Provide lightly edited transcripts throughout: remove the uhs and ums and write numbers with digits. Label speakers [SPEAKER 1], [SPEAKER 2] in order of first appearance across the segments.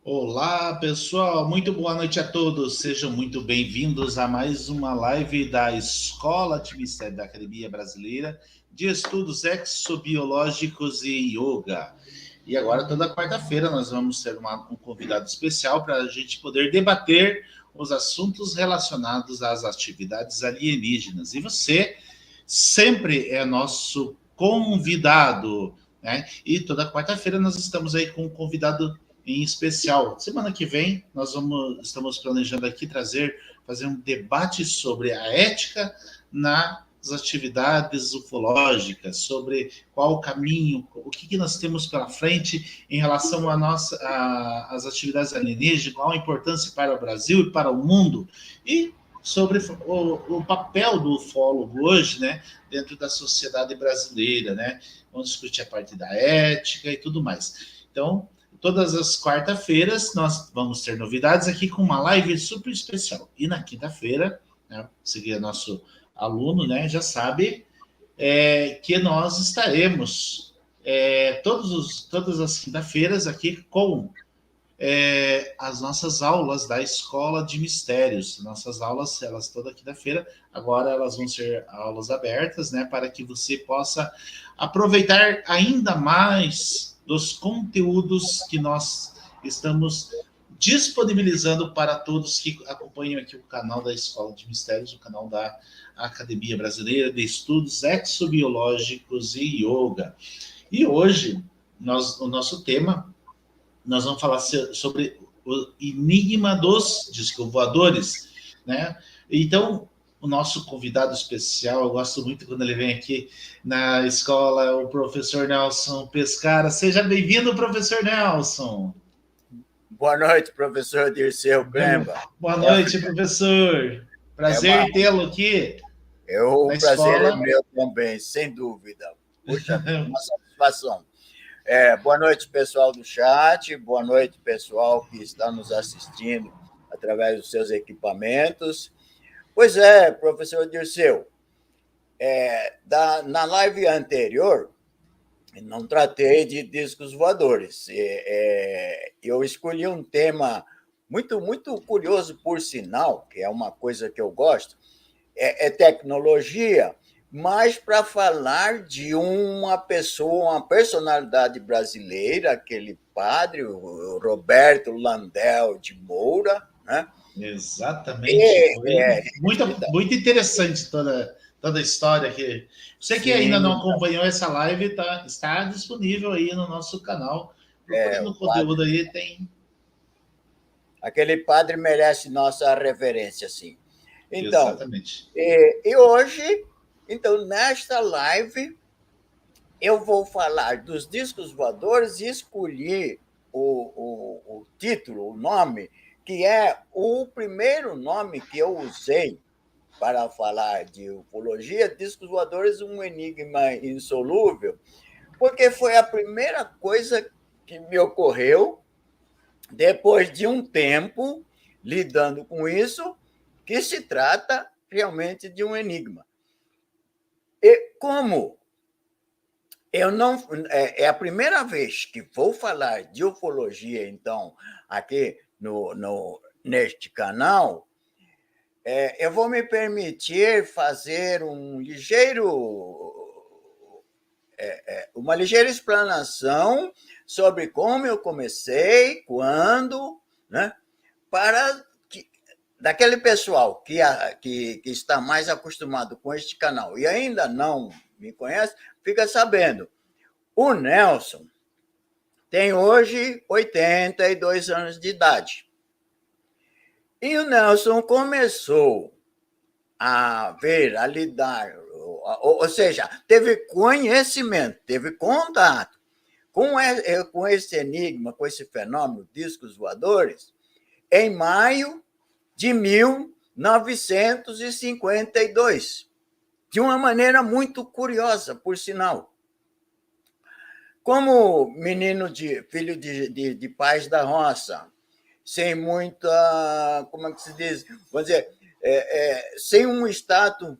[SPEAKER 1] Olá, pessoal, muito boa noite a todos. Sejam muito bem-vindos a mais uma live da Escola de Mistério da Academia Brasileira de Estudos Exobiológicos e Yoga. E agora, toda quarta-feira, nós vamos ter um convidado especial para a gente poder debater os assuntos relacionados às atividades alienígenas. E você sempre é nosso convidado, né? E toda quarta-feira nós estamos aí com um convidado em especial. Semana que vem estamos planejando aqui fazer um debate sobre a ética nas atividades ufológicas, sobre qual o caminho, o que nós temos pela frente em relação às atividades alienígenas, qual a importância para o Brasil e para o mundo, e sobre o papel do ufólogo hoje, né, dentro da sociedade brasileira, né? Vamos discutir a parte da ética e tudo mais. Então, todas as quarta-feiras nós vamos ter novidades aqui com uma live super especial. E na quinta-feira, né, você que é nosso aluno, né, já sabe que nós estaremos todas as quinta-feiras aqui com as nossas aulas da Escola de Mistérios. Nossas aulas, elas toda quinta-feira, agora elas vão ser aulas abertas, né, para que você possa aproveitar ainda mais dos conteúdos que nós estamos disponibilizando para todos que acompanham aqui o canal da Escola de Mistérios, o canal da Academia Brasileira de Estudos Exobiológicos e Yoga. E hoje, o nosso tema, nós vamos falar sobre o enigma dos discos voadores, né? Então, o nosso convidado especial, eu gosto muito quando ele vem aqui na escola, o professor Nelson Pescara. Seja bem-vindo, professor Nelson.
[SPEAKER 2] Boa noite, professor Dirceu Kremba.
[SPEAKER 1] Boa noite, professor.
[SPEAKER 2] É uma,
[SPEAKER 1] Prazer tê-lo aqui na
[SPEAKER 2] o prazer é
[SPEAKER 1] escola.
[SPEAKER 2] meu também, sem dúvida. Puxa vida, uma satisfação. Boa noite, pessoal do chat, boa noite, pessoal que está nos assistindo através dos seus equipamentos. Pois é, professor Dirceu, na live anterior, não tratei de discos voadores. Eu escolhi um tema muito curioso, por sinal, que é uma coisa que eu gosto, é tecnologia, mas para falar de uma pessoa, uma personalidade brasileira, aquele padre, o Roberto Landel de Moura, né?
[SPEAKER 1] Exatamente. Foi
[SPEAKER 2] Atividade.
[SPEAKER 1] muito interessante toda a história aqui. Você que ainda não
[SPEAKER 2] Sim,
[SPEAKER 1] acompanhou essa live, está disponível aí no nosso canal. Procure
[SPEAKER 2] o
[SPEAKER 1] no
[SPEAKER 2] padre,
[SPEAKER 1] conteúdo aí, tem.
[SPEAKER 2] aquele padre merece nossa reverência, sim. Então,
[SPEAKER 1] Exatamente.
[SPEAKER 2] e hoje, então, nesta live, eu vou falar dos discos voadores e escolhi o título, o nome, que é o primeiro nome que eu usei para falar de ufologia, discos voadores, um enigma insolúvel, porque foi a primeira coisa que me ocorreu depois de um tempo lidando com isso, que se trata realmente de um enigma. E como eu não é a primeira vez que vou falar de ufologia, então, aqui neste canal, eu vou me permitir fazer uma ligeira explanação sobre como eu comecei, quando, né, para que, daquele pessoal que está mais acostumado com este canal e ainda não me conhece, fica sabendo. O Nelson tem hoje 82 anos de idade. E o Nelson começou a ver, a lidar, ou seja, teve conhecimento, teve contato com esse enigma, com esse fenômeno, discos voadores, em maio de 1952, de uma maneira muito curiosa, por sinal. Como filho de pais da roça, sem muita, como é que se diz? Vamos dizer, sem um status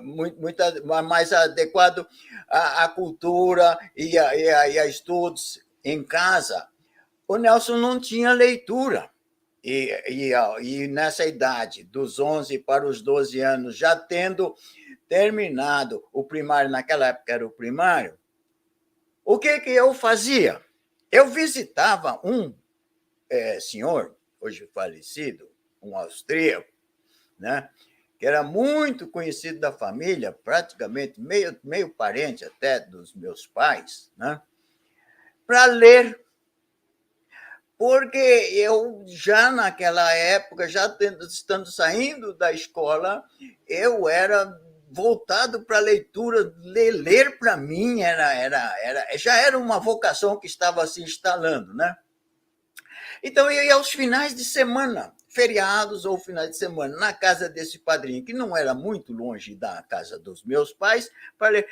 [SPEAKER 2] muito mais adequado à cultura e a estudos em casa, o Nelson não tinha leitura. E nessa idade, dos 11 para os 12 anos, já tendo terminado o primário, naquela época era o primário, o que eu fazia? Eu visitava um senhor, hoje falecido, um austríaco, né, que era muito conhecido da família, praticamente meio parente até dos meus pais, né, para ler. Porque eu já naquela época, estando saindo da escola, eu era voltado para a leitura. Ler para mim já era uma vocação que estava se instalando, né? Então eu ia aos finais de semana, feriados ou finais de semana, na casa desse padrinho, que não era muito longe da casa dos meus pais, para ler.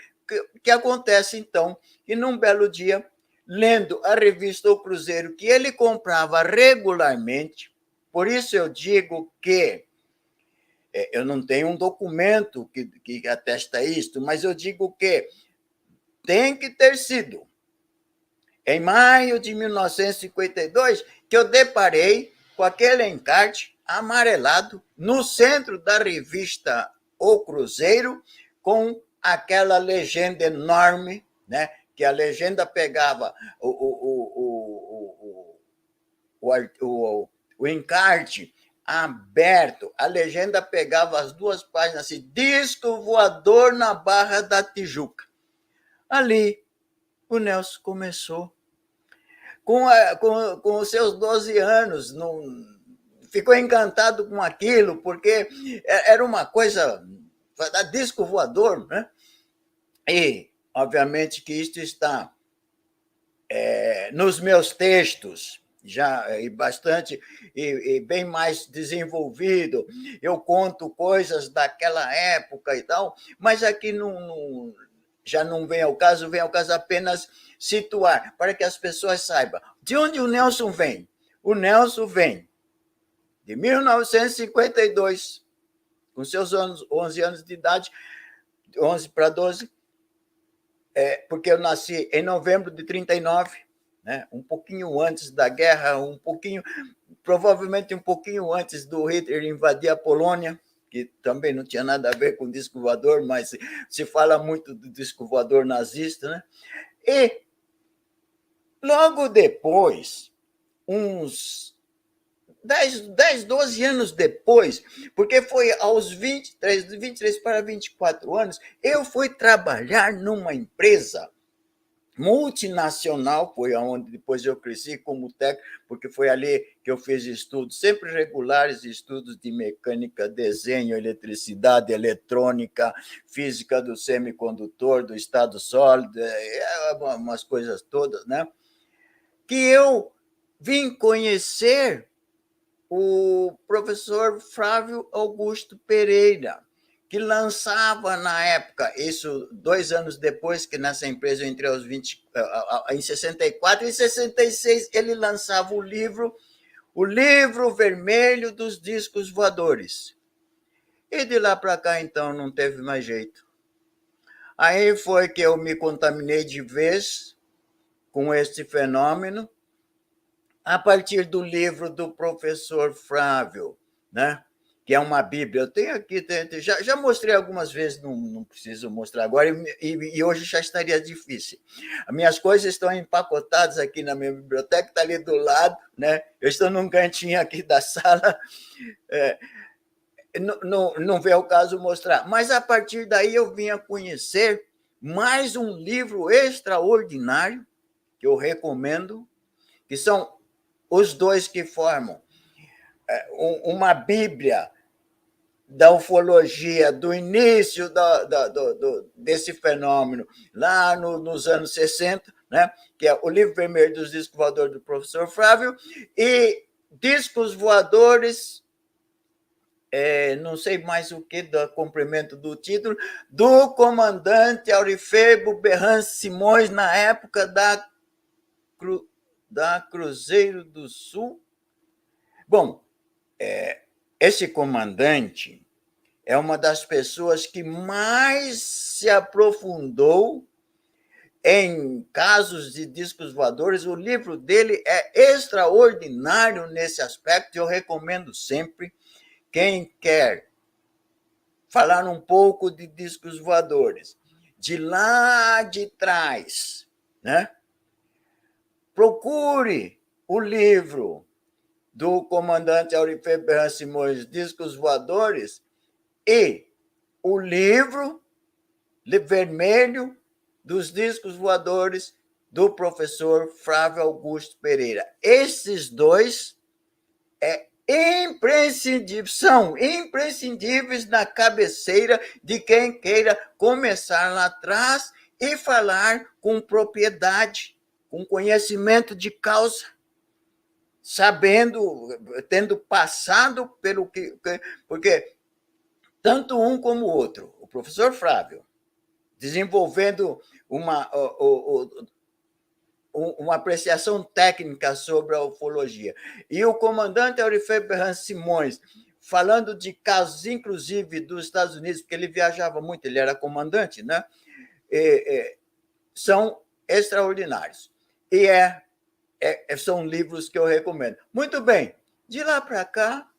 [SPEAKER 2] O que acontece, então, que num belo dia, lendo a revista O Cruzeiro, que ele comprava regularmente, por isso eu digo que eu não tenho um documento que atesta isto, mas eu digo que tem que ter sido em maio de 1952 que eu deparei com aquele encarte amarelado no centro da revista O Cruzeiro, com aquela legenda enorme, né? Que a legenda pegava o encarte aberto, a legenda pegava as duas páginas assim, disco voador na Barra da Tijuca. Ali, o Nelson começou. Com os seus 12 anos, ficou encantado com aquilo, porque era uma coisa, disco voador, né? E, obviamente, que isto está nos meus textos, já bastante e bem mais desenvolvido. Eu conto coisas daquela época e tal, mas aqui já não vem ao caso apenas situar, para que as pessoas saibam de onde o Nelson vem. O Nelson vem de 1952, com seus 11 anos de idade, 11 para 12, porque eu nasci em novembro de 39, né, um pouquinho antes da guerra, provavelmente um pouquinho antes do Hitler invadir a Polônia, que também não tinha nada a ver com disco voador, mas se fala muito do disco voador nazista, né? E logo depois, uns 10, 12 anos depois, porque foi aos 23 para 24 anos, eu fui trabalhar numa empresa multinacional, foi onde depois eu cresci como técnico, porque foi ali que eu fiz estudos sempre regulares, estudos de mecânica, desenho, eletricidade, eletrônica, física do semicondutor, do estado sólido, umas coisas todas, né? Que eu vim conhecer o professor Flávio Augusto Pereira, que lançava na época, isso 2 anos depois que nessa empresa eu entrei aos 20, em 64, em 66 ele lançava o livro Vermelho dos Discos Voadores. E de lá para cá, então, não teve mais jeito. Aí foi que eu me contaminei de vez com este fenômeno, a partir do livro do professor Flávio, né? Que é uma Bíblia. Eu tenho aqui, já mostrei algumas vezes, não preciso mostrar agora, e hoje já estaria difícil. As minhas coisas estão empacotadas aqui na minha biblioteca, está ali do lado, né? Eu estou num cantinho aqui da sala, não vê o caso mostrar. Mas, a partir daí, eu vim a conhecer mais um livro extraordinário, que eu recomendo, que são os dois que formam uma Bíblia da ufologia do início desse fenômeno, lá nos anos 60, né? Que é o Livro Vermelho dos Discos Voadores do professor Flávio, e Discos Voadores, não sei mais o que, do complemento do título, do comandante Aurifebo Berran Simões, na época da Cruzeiro do Sul. Bom, esse comandante é uma das pessoas que mais se aprofundou em casos de discos voadores, o livro dele é extraordinário nesse aspecto. Eu recomendo sempre quem quer falar um pouco de discos voadores, de lá de trás, né? Procure o livro do comandante Aurifé Berran Simões, Discos Voadores, e o livro vermelho dos discos voadores do professor Flávio Augusto Pereira. Esses dois são imprescindíveis na cabeceira de quem queira começar lá atrás e falar com propriedade, com conhecimento de causa, sabendo, tendo passado pelo que... Porque tanto um como o outro, o professor Flávio, desenvolvendo uma apreciação técnica sobre a ufologia, e o comandante Aurifé Berran Simões, falando de casos, inclusive, dos Estados Unidos, porque ele viajava muito, ele era comandante, né? São extraordinários. E são livros que eu recomendo. Muito bem, de lá para cá,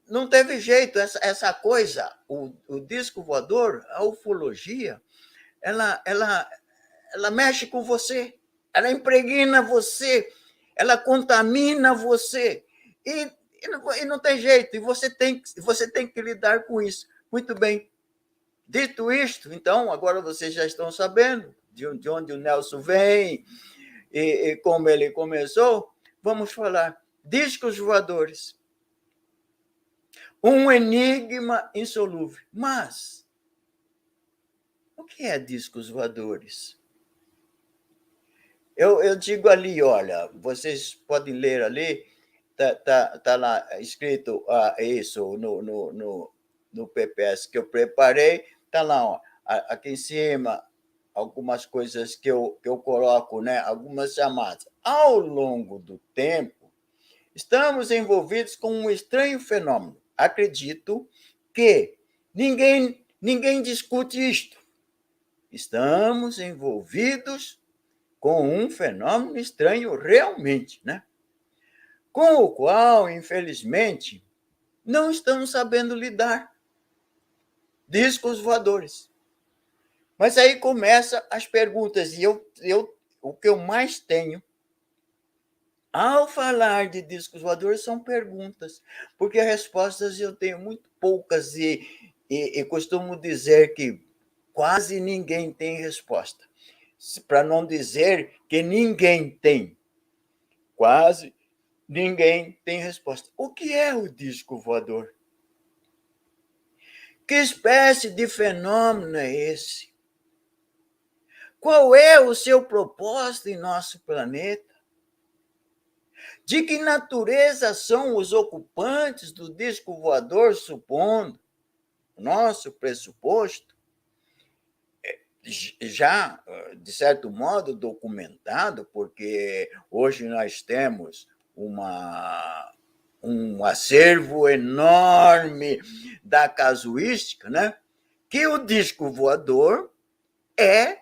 [SPEAKER 2] não teve jeito, essa coisa, o disco voador, a ufologia, ela mexe com você, ela impregna você, ela contamina você, e não tem jeito, e você tem que lidar com isso. Muito bem. Dito isto, então, agora vocês já estão sabendo de onde o Nelson vem e como ele começou, vamos falar. Discos voadores. Um enigma insolúvel. Mas, o que é discos voadores? Eu digo ali, olha, vocês podem ler ali, tá lá escrito isso no PPS que eu preparei, tá lá, ó, aqui em cima, algumas coisas que eu coloco, né, algumas chamadas. Ao longo do tempo, estamos envolvidos com um estranho fenômeno. Acredito que ninguém discute isto. Estamos envolvidos com um fenômeno estranho realmente, né? Com o qual, infelizmente, não estamos sabendo lidar. Discos voadores. Mas aí começam as perguntas, e o que eu mais tenho ao falar de discos voadores são perguntas, porque respostas eu tenho muito poucas, e costumo dizer que quase ninguém tem resposta. Para não dizer que ninguém tem. Quase ninguém tem resposta. O que é o disco voador? Que espécie de fenômeno é esse? Qual é o seu propósito em nosso planeta? De que natureza são os ocupantes do disco voador, supondo nosso pressuposto, já, de certo modo, documentado, porque hoje nós temos um acervo enorme da casuística, né? Que o disco voador é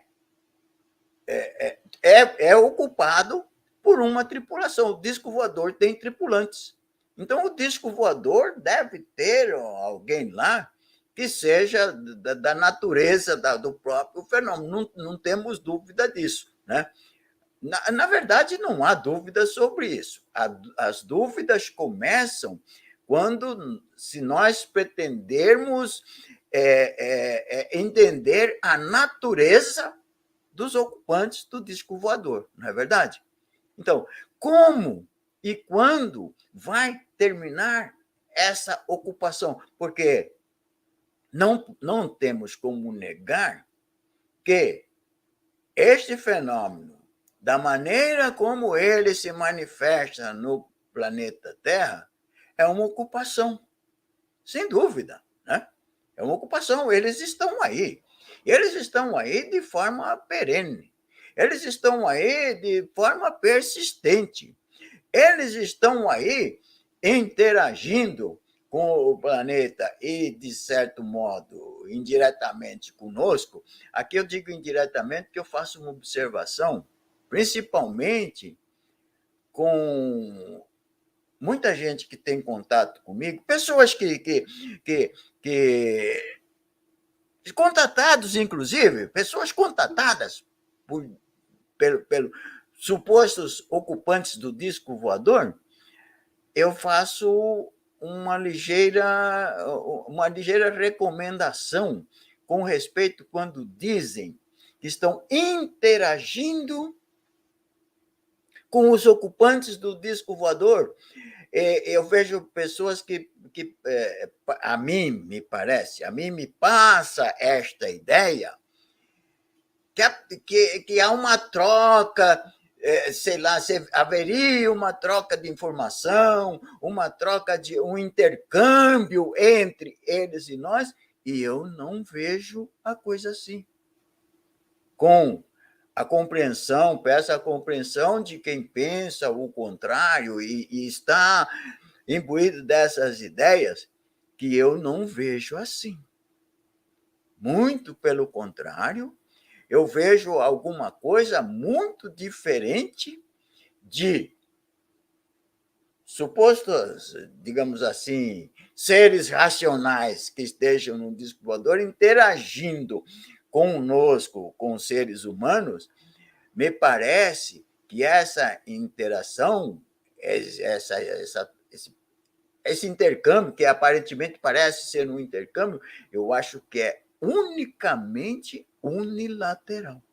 [SPEAKER 2] ocupado por uma tripulação. O disco voador tem tripulantes. Então, o disco voador deve ter alguém lá que seja da natureza do próprio fenômeno. Não temos dúvida disso, né? Na verdade, não há dúvida sobre isso. As dúvidas começam quando, se nós pretendermos entender a natureza dos ocupantes do disco voador, não é verdade? Então, como e quando vai terminar essa ocupação? Porque não temos como negar que este fenômeno, da maneira como ele se manifesta no planeta Terra, é uma ocupação, sem dúvida, né? É uma ocupação, eles estão aí. Eles estão aí de forma perene. Eles estão aí de forma persistente. Eles estão aí interagindo com o planeta e, de certo modo, indiretamente conosco. Aqui eu digo indiretamente porque eu faço uma observação, principalmente com muita gente que tem contato comigo, pessoas que contatados, inclusive, pessoas contatadas pelo supostos ocupantes do disco voador, eu faço uma ligeira recomendação com respeito quando dizem que estão interagindo com os ocupantes do disco voador. Eu vejo pessoas que a mim me passa esta ideia que há uma troca, sei lá, haveria uma troca de informação, uma troca de um intercâmbio entre eles e nós, e eu não vejo a coisa assim. Com a compreensão, peço a compreensão de quem pensa o contrário e está imbuído dessas ideias, que eu não vejo assim. Muito pelo contrário, eu vejo alguma coisa muito diferente de supostos, digamos assim, seres racionais que estejam no disco voador interagindo conosco, com os seres humanos. Me parece que essa interação, esse intercâmbio, que aparentemente parece ser um intercâmbio, eu acho que é unicamente unilateral.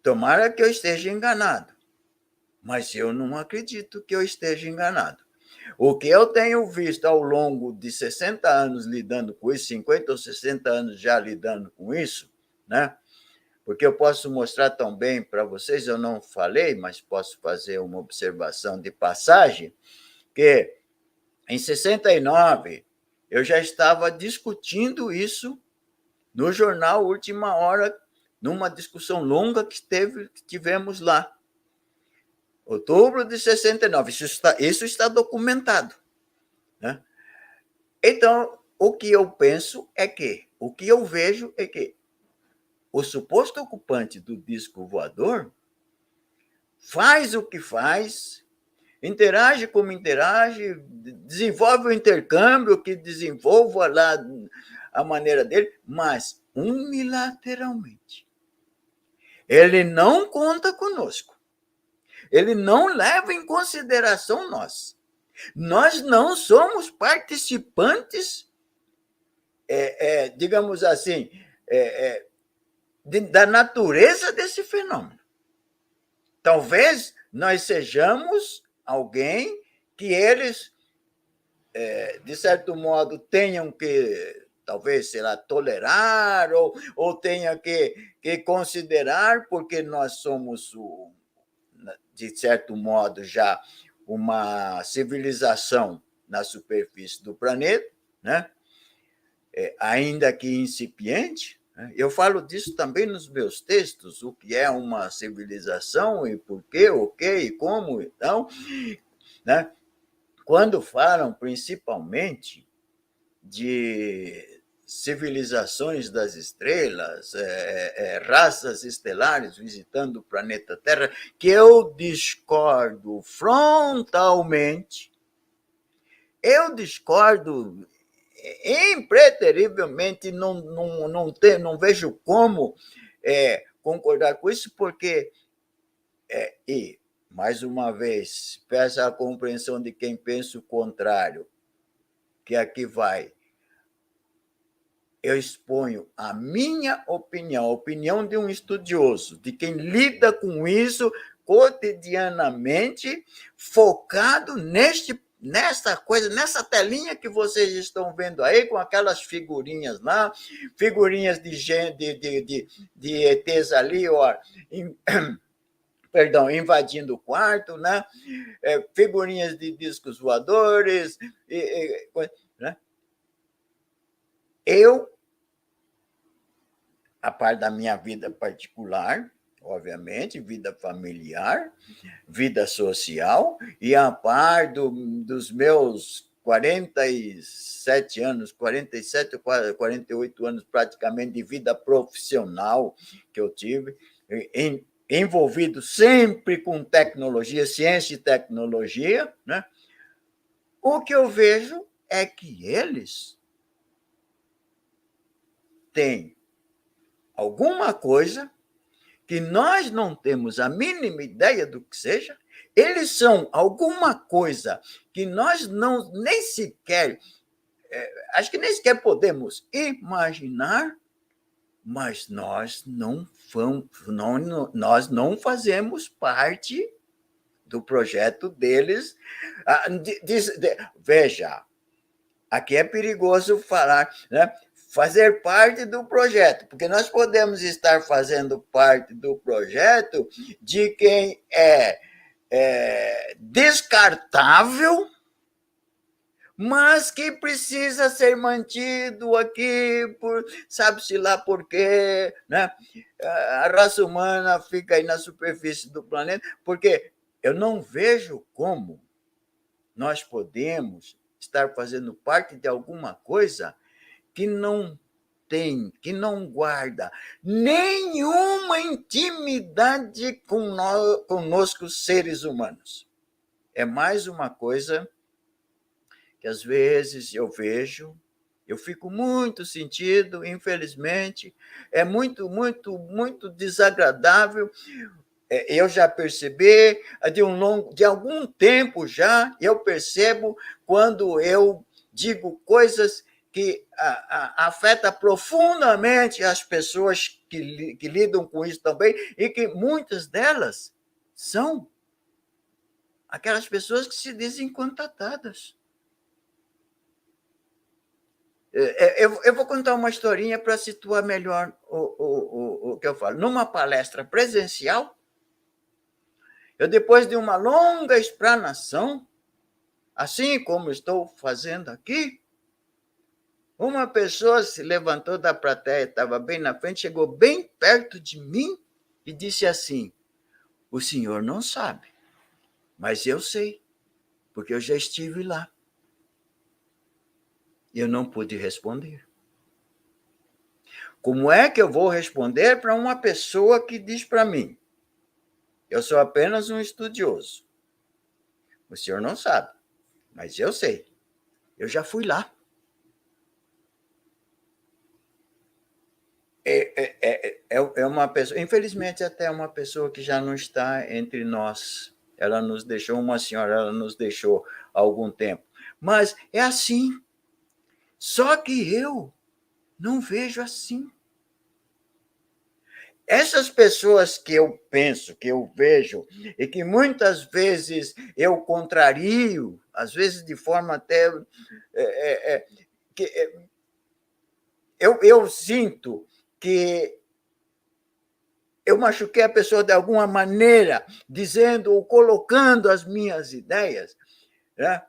[SPEAKER 2] Tomara que eu esteja enganado, mas eu não acredito que eu esteja enganado. O que eu tenho visto ao longo de 60 anos lidando com isso, 50 ou 60 anos já lidando com isso, né? Porque eu posso mostrar também para vocês, eu não falei, mas posso fazer uma observação de passagem, que em 69 eu já estava discutindo isso no jornal Última Hora, numa discussão longa que tivemos lá. Outubro de 69, isso está documentado, né? Então, o que eu penso é que, o que eu vejo é que o suposto ocupante do disco voador faz o que faz, interage como interage, desenvolve o intercâmbio que desenvolva lá a maneira dele, mas unilateralmente. Ele não conta conosco. Ele não leva em consideração nós. Nós não somos participantes, digamos assim, da natureza desse fenômeno. Talvez nós sejamos alguém que eles, de certo modo, tenham que, talvez, sei lá, tolerar ou tenham que considerar, porque nós somos, de certo modo, já uma civilização na superfície do planeta, né? Ainda que incipiente. Eu falo disso também nos meus textos, o que é uma civilização e por quê, o quê e como. Então, né? Quando falam principalmente de civilizações das estrelas, raças estelares visitando o planeta Terra, que eu discordo frontalmente, eu discordo impreterivelmente, não vejo como concordar com isso, porque, e, mais uma vez, peço a compreensão de quem pensa o contrário, que aqui vai, eu exponho a minha opinião, a opinião de um estudioso, de quem lida com isso cotidianamente, focado nessa coisa, nessa telinha que vocês estão vendo aí, com aquelas figurinhas lá, figurinhas de ETs ali, ó, perdão, invadindo o quarto, né? Figurinhas de discos voadores, né? Eu, a parte da minha vida particular, obviamente, vida familiar, vida social, e a par dos meus 47 anos, 47, 48 anos praticamente de vida profissional que eu tive, envolvido sempre com tecnologia, ciência e tecnologia, né? O que eu vejo é que eles têm alguma coisa que nós não temos a mínima ideia do que seja, eles são alguma coisa que nós não nem sequer, acho que nem sequer podemos imaginar, mas nós não fazemos parte do projeto deles. Veja, aqui é perigoso falar, né? Fazer parte do projeto, porque nós podemos estar fazendo parte do projeto de quem é descartável, mas que precisa ser mantido aqui, sabe-se lá por quê, né? A raça humana fica aí na superfície do planeta, porque eu não vejo como nós podemos estar fazendo parte de alguma coisa que não tem, que não guarda nenhuma intimidade conosco, seres humanos. É mais uma coisa que às vezes eu vejo, eu fico muito sentido, infelizmente, é muito, muito, muito desagradável. Eu já percebi, de algum tempo já, eu percebo quando eu digo coisas que afetam profundamente as pessoas que lidam com isso também, e que muitas delas são aquelas pessoas que se dizem contatadas. Eu vou contar uma historinha para situar melhor o que eu falo. Numa palestra presencial, eu, depois de uma longa explanação, assim como estou fazendo aqui, uma pessoa se levantou da plateia, estava bem na frente, chegou bem perto de mim e disse assim: o senhor não sabe, mas eu sei, porque eu já estive lá. Eu não pude responder. Como é que eu vou responder para uma pessoa que diz para mim: eu sou apenas um estudioso? O senhor não sabe, mas eu sei. Eu já fui lá. É uma pessoa, infelizmente, até uma pessoa que já não está entre nós. Ela nos deixou, uma senhora, ela nos deixou há algum tempo. Mas é assim. Só que eu não vejo assim. Essas pessoas que eu penso, que eu vejo, e que muitas vezes eu contrario, às vezes de forma até. Eu sinto que eu machuquei a pessoa de alguma maneira, dizendo ou colocando as minhas ideias, né?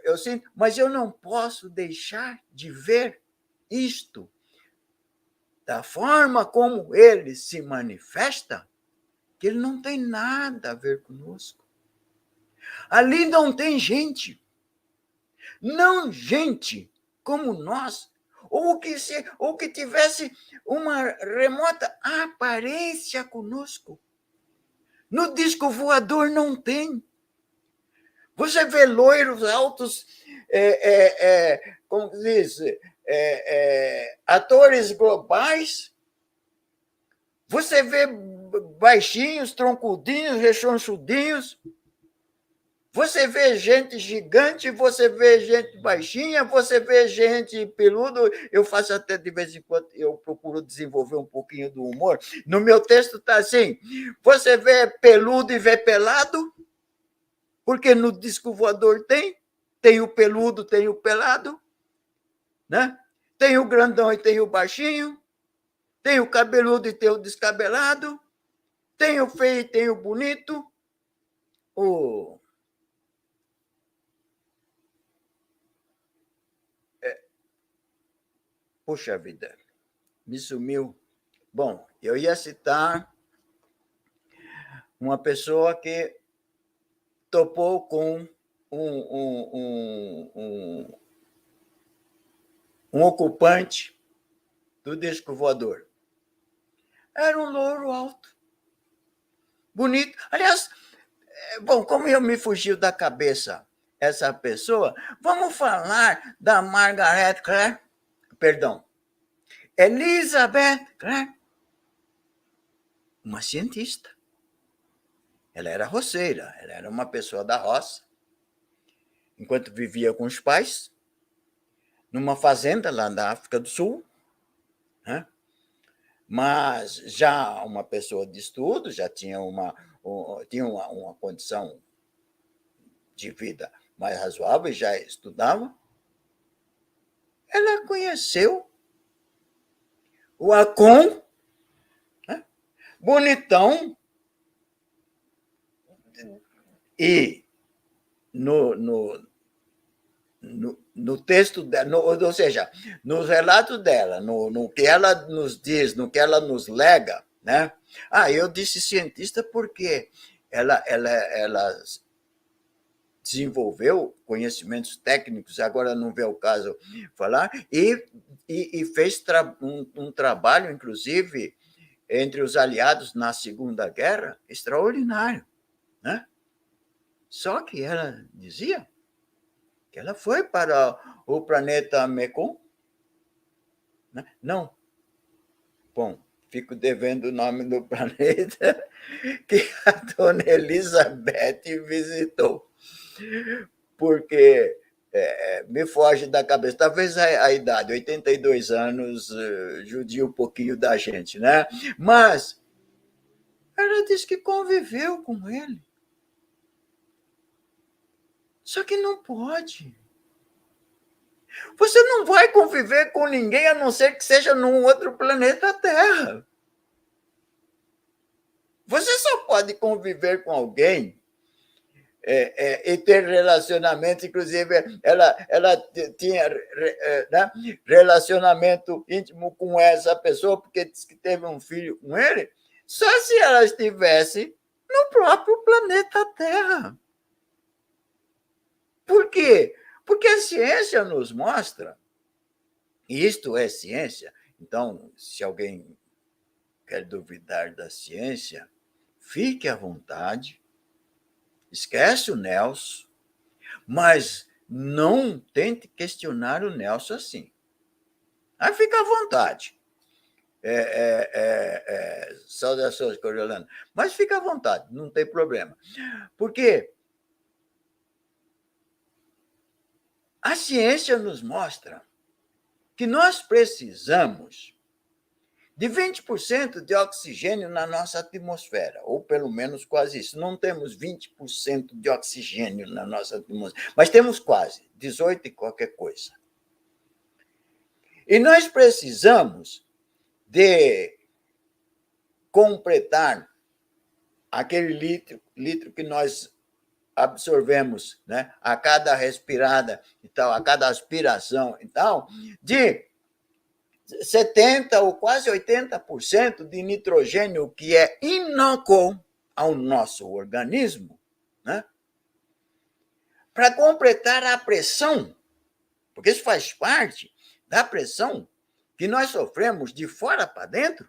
[SPEAKER 2] Eu sinto, mas eu não posso deixar de ver isto da forma como ele se manifesta, que ele não tem nada a ver conosco. Ali não tem gente, não gente como nós, ou que tivesse uma remota aparência conosco. No disco voador não tem. Você vê loiros altos, como diz, atores globais. Você vê baixinhos, troncudinhos, rechonchudinhos. Você vê gente gigante, você vê gente baixinha, você vê gente peludo. Eu faço até de vez em quando, eu procuro desenvolver um pouquinho do humor. No meu texto está assim: você vê peludo e vê pelado, porque no disco voador tem o peludo, tem o pelado, né? Tem o grandão e tem o baixinho, tem o cabeludo e tem o descabelado, tem o feio e tem o bonito. Puxa vida, me sumiu. Bom, eu ia citar uma pessoa que topou com um ocupante do disco voador. Era um louro alto, bonito. Aliás, bom, como eu me fugiu da cabeça essa pessoa, vamos falar da Margaret Clark, perdão, Elizabeth Clark, uma cientista. Ela era roceira, ela era uma pessoa da roça, enquanto vivia com os pais, numa fazenda lá da África do Sul, né? Mas já uma pessoa de estudo, já tinha uma condição de vida mais razoável, já estudava. Ela conheceu o Acon, né? Bonitão, e no texto dela, ou seja, nos relatos dela, no que ela nos diz, no que ela nos lega, né? Eu disse cientista porque ela desenvolveu conhecimentos técnicos, agora não vê o caso falar, e fez um trabalho, inclusive, entre os aliados na Segunda Guerra, extraordinário, né? Só que ela dizia que ela foi para o planeta Mekong, né? Não. Bom, fico devendo o nome do planeta que a dona Elizabeth visitou, porque me foge da cabeça. Talvez a idade, 82 anos, judia um pouquinho da gente, né? Mas ela disse que conviveu com ele. Só que não pode. Você não vai conviver com ninguém a não ser que seja num outro planeta Terra. Você só pode conviver com alguém e ter relacionamento, inclusive ela tinha né, relacionamento íntimo com essa pessoa, porque disse que teve um filho com ele, só se ela estivesse no próprio planeta Terra. Por quê? Porque a ciência nos mostra, e isto é ciência, então, se alguém quer duvidar da ciência, fique à vontade, esquece o Nelson, mas não tente questionar o Nelson assim. Aí fica à vontade. Saudações, Coriolano. Mas fica à vontade, não tem problema. Porque a ciência nos mostra que nós precisamos de 20% de oxigênio na nossa atmosfera, ou pelo menos quase isso. Não temos 20% de oxigênio na nossa atmosfera, mas temos quase, 18 e qualquer coisa. E nós precisamos de completar aquele litro que nós absorvemos, né, a cada respirada e tal, a cada aspiração e tal, de 70% ou quase 80% de nitrogênio que é inócuo ao nosso organismo, né? Para completar a pressão, porque isso faz parte da pressão que nós sofremos de fora para dentro,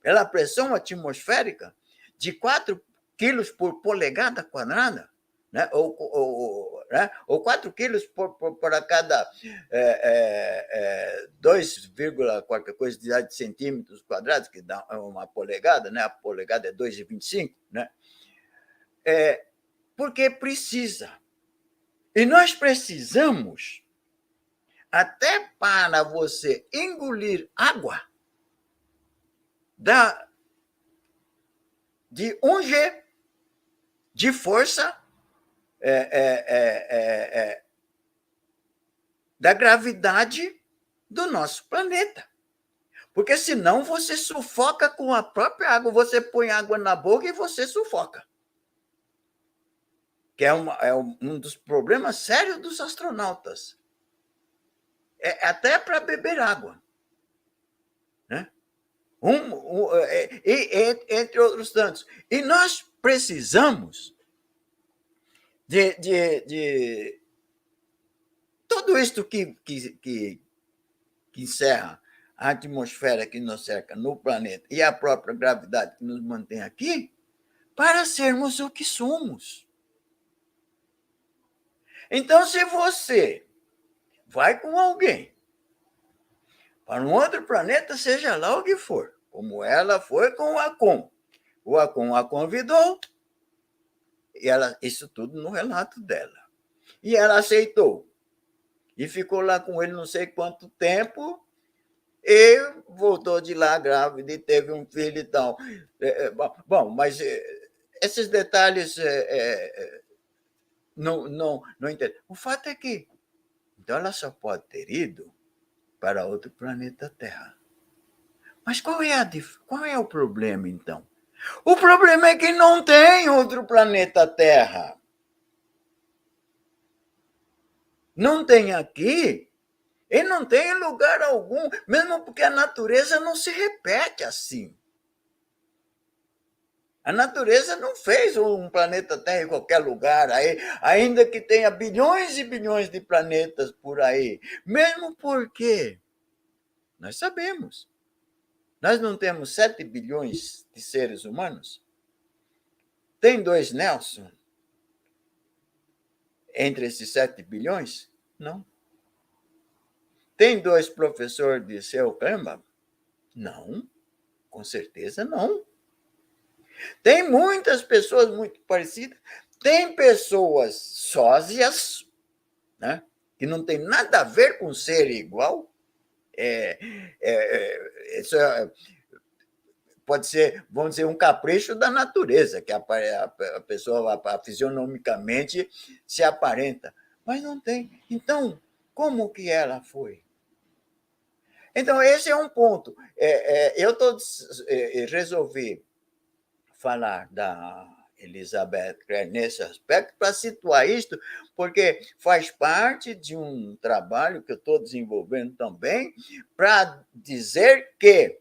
[SPEAKER 2] pela pressão atmosférica de 4 quilos por polegada quadrada, né? Ou 4 quilos por a cada 2, qualquer coisa de centímetros quadrados, que dá uma polegada, né? A polegada é 2,25, né? Porque precisa. E nós precisamos, até para você engolir água, de 1G de força da gravidade do nosso planeta. Porque senão você sufoca com a própria água, você põe água na boca e você sufoca. Que é um dos problemas sérios dos astronautas. Até para beber água, né? Entre outros tantos. E nós precisamos de tudo isto que encerra a atmosfera que nos cerca no planeta e a própria gravidade que nos mantém aqui, para sermos o que somos. Então, se você vai com alguém para um outro planeta, seja lá o que for, como ela foi com o Akon a convidou, e isso tudo no relato dela. E ela aceitou. E ficou lá com ele não sei quanto tempo, e voltou de lá grávida e teve um filho e tal. Bom, mas esses detalhes não entendo. O fato é que então ela só pode ter ido para outro planeta Terra. Mas qual é o problema, então? O problema é que não tem outro planeta Terra. Não tem aqui e não tem em lugar algum, mesmo porque a natureza não se repete assim. A natureza não fez um planeta Terra em qualquer lugar, aí, ainda que tenha bilhões e bilhões de planetas por aí. Mesmo porque nós sabemos, nós não temos 7 bilhões de seres humanos? Tem 2 Nelson entre esses 7 bilhões? Não. Tem 2 professores de seu Camba? Não, com certeza não. Tem muitas pessoas muito parecidas. Tem pessoas sósias, né, que não tem nada a ver com ser igual. Isso pode ser, vamos dizer, um capricho da natureza, que a pessoa fisionomicamente se aparenta, mas não tem. Então, como que ela foi? Então, esse é um ponto. Eu resolvi falar da Elizabeth Clare nesse aspecto para situar isto, porque faz parte de um trabalho que eu estou desenvolvendo também para dizer que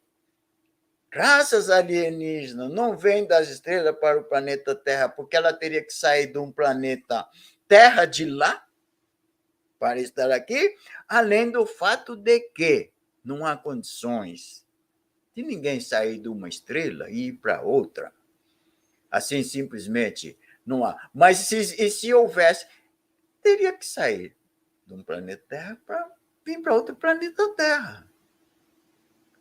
[SPEAKER 2] raças alienígenas não vêm das estrelas para o planeta Terra, porque ela teria que sair de um planeta Terra de lá para estar aqui, além do fato de que não há condições de ninguém sair de uma estrela e ir para outra. Assim, simplesmente, não há. Mas se houvesse, teria que sair de um planeta Terra para vir para outro planeta Terra.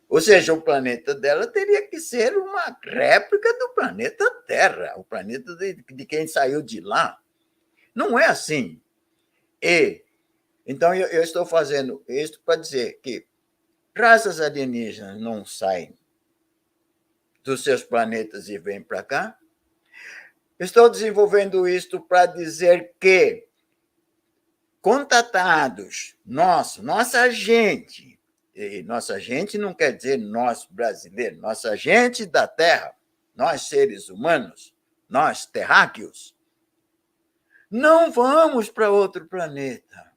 [SPEAKER 2] Ou seja, o planeta dela teria que ser uma réplica do planeta Terra, o planeta de quem saiu de lá. Não é assim. Então, eu estou fazendo isso para dizer que raças alienígenas não saem dos seus planetas e vêm para cá. Estou desenvolvendo isto para dizer que contatados, nossa gente, e nossa gente não quer dizer nós brasileiros, nossa gente da Terra, nós seres humanos, nós terráqueos, não vamos para outro planeta.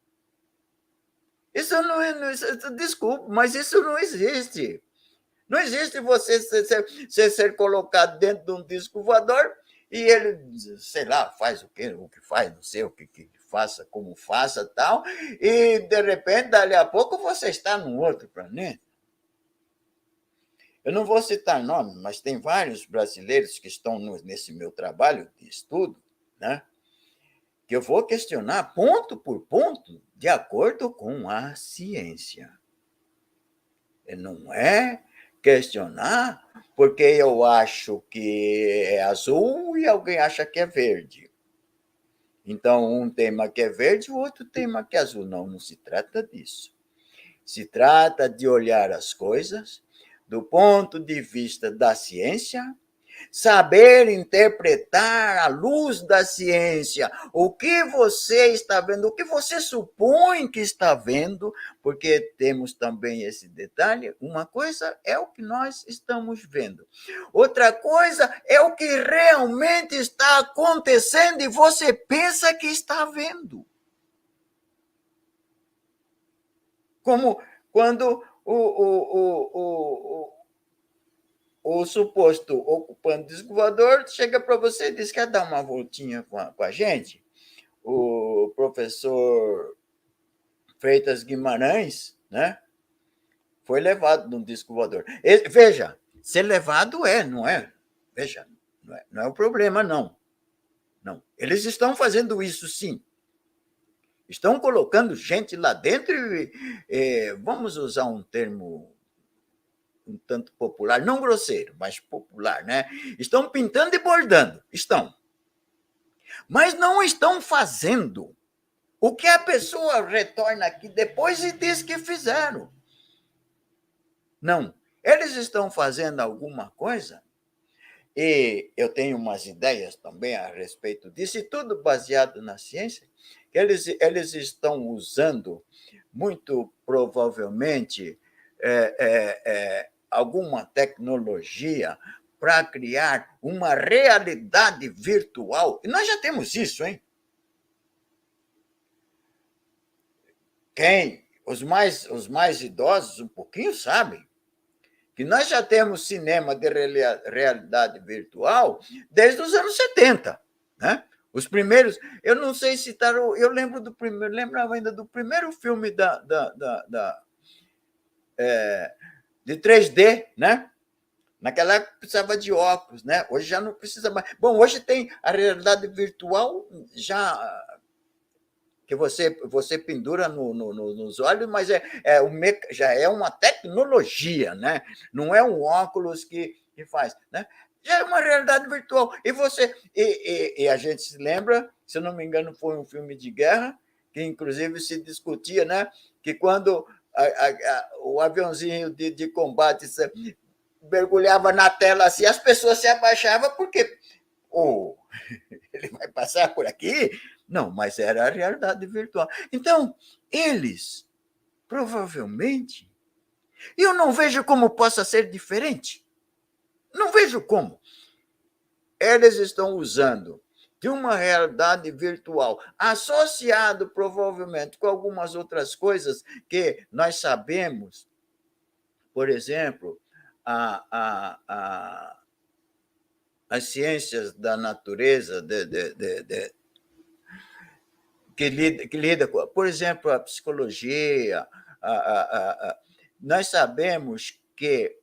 [SPEAKER 2] Isso não é. Desculpe, mas isso não existe. Não existe você ser colocado dentro de um disco voador e ele, sei lá, faz o que faz, não sei o que faça, como faça, tal, e de repente, dali a pouco, você está num outro planeta. Eu não vou citar nomes, mas tem vários brasileiros que estão nesse meu trabalho de estudo, né, que eu vou questionar ponto por ponto, de acordo com a ciência. Não é questionar porque eu acho que é azul e alguém acha que é verde. Então, um tema que é verde, o outro tema que é azul. Não se trata disso. Se trata de olhar as coisas do ponto de vista da ciência, saber interpretar à luz da ciência o que você está vendo, o que você supõe que está vendo, porque temos também esse detalhe. Uma coisa é o que nós estamos vendo, outra coisa é o que realmente está acontecendo e você pensa que está vendo. Como quando o suposto ocupante do disco voador chega para você e diz que quer dar uma voltinha com a gente. O professor Freitas Guimarães, né, foi levado num disco voador. Veja, ser levado não é. Veja, não é o problema, não. Não. Eles estão fazendo isso, sim. Estão colocando gente lá dentro e vamos usar um termo um tanto popular, não grosseiro, mas popular, né? Estão pintando e bordando, estão. Mas não estão fazendo o que a pessoa retorna aqui depois e diz que fizeram. Não. Eles estão fazendo alguma coisa, e eu tenho umas ideias também a respeito disso, e tudo baseado na ciência, que eles estão usando, muito provavelmente, alguma tecnologia para criar uma realidade virtual. E nós já temos isso, hein? Os mais idosos um pouquinho sabem que nós já temos cinema de realidade virtual desde os anos 70, né? Os primeiros, eu não sei se eu lembrava ainda do primeiro filme de 3D, né? Naquela época precisava de óculos, né? Hoje já não precisa mais. Bom, hoje tem a realidade virtual já que você pendura nos olhos, mas já é uma tecnologia, né? Não é um óculos que faz, né? Já é uma realidade virtual. E a gente se lembra, se eu não me engano, foi um filme de guerra, que inclusive se discutia, né? Que quando o aviãozinho de combate mergulhava na tela assim, as pessoas se abaixavam porque ele vai passar por aqui? Não, mas era a realidade virtual. Então, eles, provavelmente, eu não vejo como possa ser diferente. Não vejo como. Eles estão usando de uma realidade virtual, associado provavelmente com algumas outras coisas que nós sabemos, por exemplo, as ciências da natureza, que lida com, por exemplo, a psicologia. Nós sabemos que,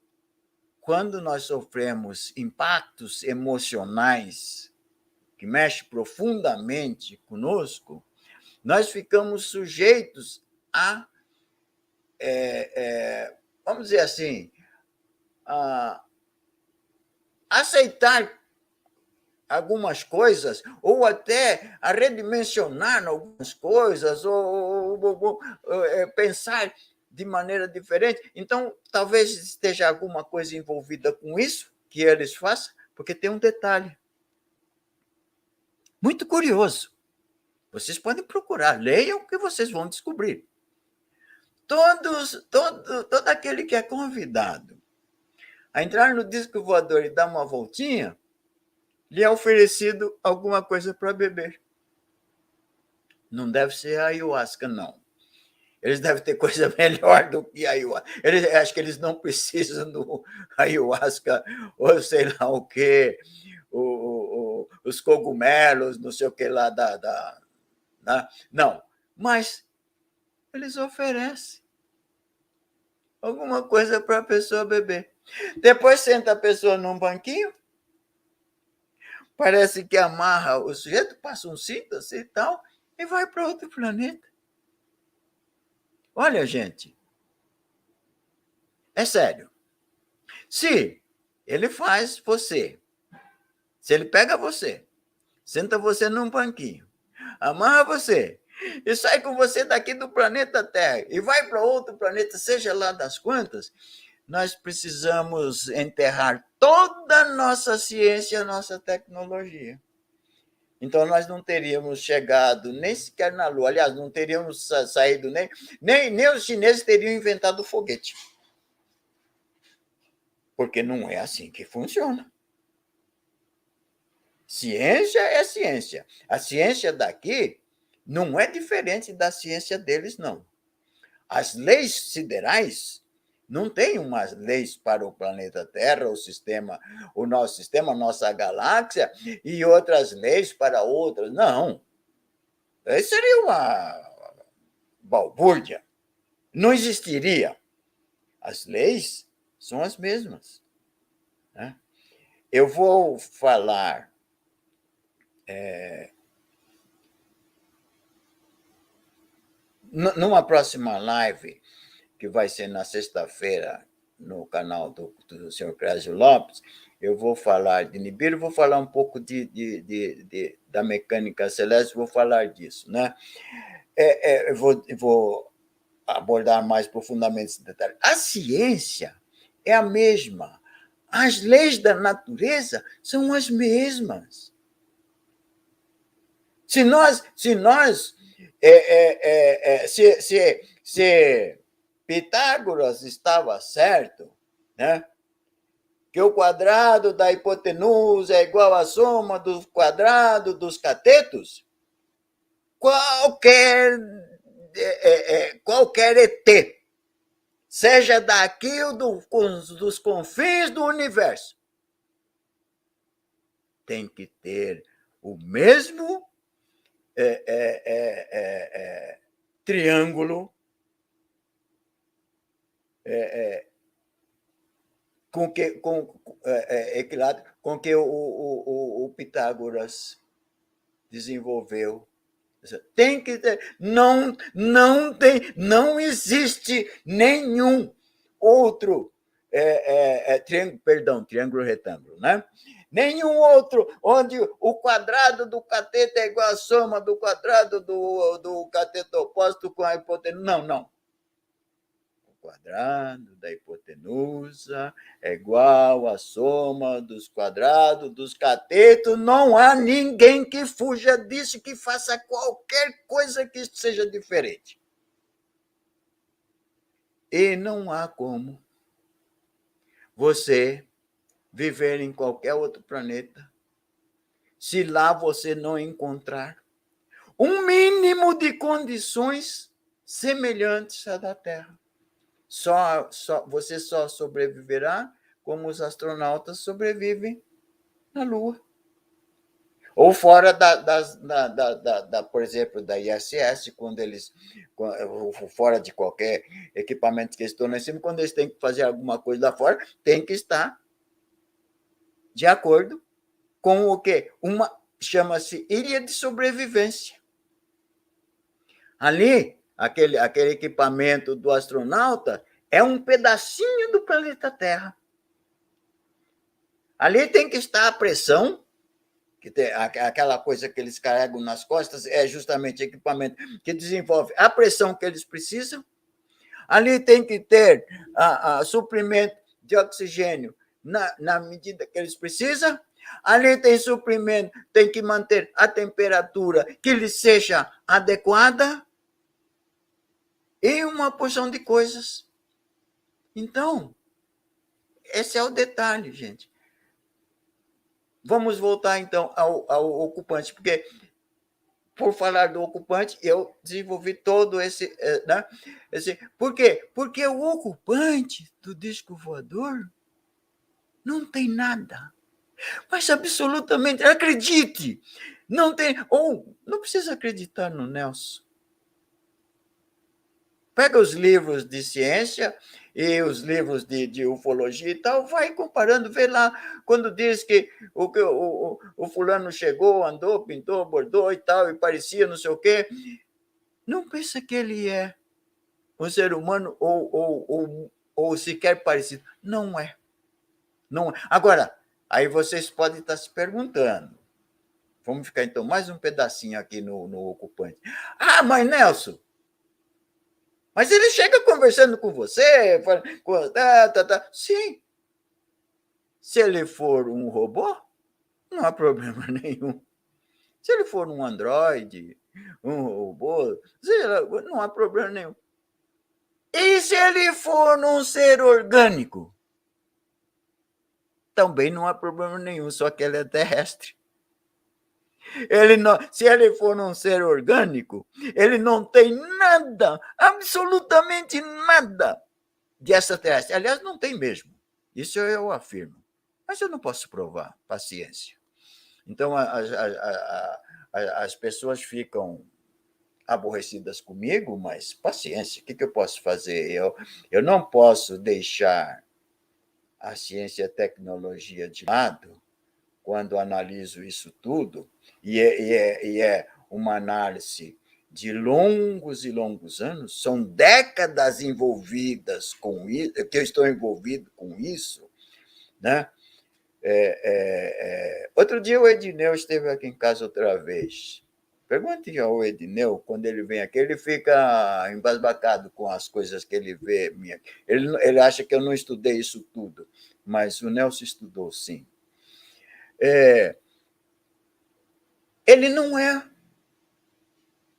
[SPEAKER 2] quando nós sofremos impactos emocionais que mexem profundamente conosco, nós ficamos sujeitos a, vamos dizer assim, a aceitar algumas coisas, ou até a redimensionar algumas coisas, ou pensar de maneira diferente. Então, talvez esteja alguma coisa envolvida com isso que eles façam, porque tem um detalhe muito curioso. Vocês podem procurar, leiam que vocês vão descobrir. Todo aquele que é convidado a entrar no disco voador e dar uma voltinha, lhe é oferecido alguma coisa para beber. Não deve ser a ayahuasca, não. Eles devem ter coisa melhor do que a ayahuasca. Acho que eles não precisam do ayahuasca, ou sei lá o quê, os cogumelos, não sei o que lá não, mas eles oferecem alguma coisa para a pessoa beber. Depois senta a pessoa num banquinho, parece que amarra o sujeito, passa um cinto assim e tal, e vai para outro planeta. Olha, gente, é sério. Se ele faz se ele pega você, senta você num banquinho, amarra você e sai com você daqui do planeta Terra e vai para outro planeta, seja lá das quantas, nós precisamos enterrar toda a nossa ciência, a nossa tecnologia. Então, nós não teríamos chegado nem sequer na Lua. Aliás, não teríamos saído nem os chineses teriam inventado o foguete. Porque não é assim que funciona. Ciência é ciência. A ciência daqui não é diferente da ciência deles, não. As leis siderais Não tem umas leis para o planeta Terra, o nosso sistema, a nossa galáxia, e outras leis para outras. Não. Isso seria uma balbúrdia. Não existiria. As leis são as mesmas. Né? Eu vou falar numa próxima live, que vai ser na sexta-feira, no canal do Sr. Clésio Lopes, eu vou falar de Nibiru, vou falar um pouco da mecânica celeste, vou falar disso. Né? Eu vou abordar mais profundamente esse detalhe. A ciência é a mesma. As leis da natureza são as mesmas. Se Pitágoras estava certo, né? Que o quadrado da hipotenusa é igual à soma do quadrado dos catetos, qualquer ET, seja daqui ou dos confins do universo, tem que ter o mesmo triângulo equilátero com que o Pitágoras desenvolveu. Tem que ter, não existe nenhum outro triângulo retângulo, né? Nenhum outro onde o quadrado do cateto é igual à soma do quadrado do cateto oposto com a hipotenusa. Não. O quadrado da hipotenusa é igual à soma dos quadrados dos catetos. Não há ninguém que fuja disso, que faça qualquer coisa que seja diferente. E não há como você viver em qualquer outro planeta se lá você não encontrar um mínimo de condições semelhantes à da Terra. Você só sobreviverá como os astronautas sobrevivem na Lua. Ou fora por exemplo, da ISS, fora de qualquer equipamento que eles estão lá em cima, quando eles têm que fazer alguma coisa lá fora, tem que estar de acordo com o quê? Chama-se ilha de sobrevivência. Ali, aquele equipamento do astronauta é um pedacinho do planeta Terra. Ali tem que estar a pressão, que tem aquela coisa que eles carregam nas costas, é justamente equipamento que desenvolve a pressão que eles precisam. Ali tem que ter suprimento de oxigênio na medida que eles precisam. Ali tem suprimento, tem que manter a temperatura que lhes seja adequada e uma porção de coisas. Então, esse é o detalhe, gente. Vamos voltar, então, ao ocupante, porque, por falar do ocupante, eu desenvolvi todo esse... Né? Por quê? Porque o ocupante do disco voador não tem nada. Mas absolutamente, acredite, não tem... Ou não precisa acreditar no Nelson. Pega os livros de ciência e os livros de ufologia e tal, vai comparando, vê lá, quando diz que o fulano chegou, andou, pintou, bordou e tal, e parecia não sei o quê. Não pensa que ele é um ser humano ou sequer parecido. Não é. Não é. Agora, aí vocês podem estar se perguntando. Vamos ficar, então, mais um pedacinho aqui no ocupante. Ah, mas Nelson, mas ele chega conversando com você, Sim. Se ele for um robô, não há problema nenhum. Se ele for um androide, um robô, não há problema nenhum. E se ele for um ser orgânico? Também não há problema nenhum, só que ele é terrestre. Se ele for um ser orgânico, ele não tem nada, absolutamente nada, de extraterrestre. Aliás, não tem mesmo. Isso eu afirmo. Mas eu não posso provar. Paciência. Então, as pessoas ficam aborrecidas comigo, mas paciência. O que eu posso fazer? Eu não posso deixar a ciência e a tecnologia de lado quando analiso isso tudo, e é uma análise de longos e longos anos, são décadas envolvidas com isso, que eu estou envolvido com isso, né? Outro dia o Edneu esteve aqui em casa outra vez. Pergunte ao Edneu, quando ele vem aqui, ele fica embasbacado com as coisas que ele vê. Ele acha que eu não estudei isso tudo, mas o Nelson estudou, sim. Ele não é.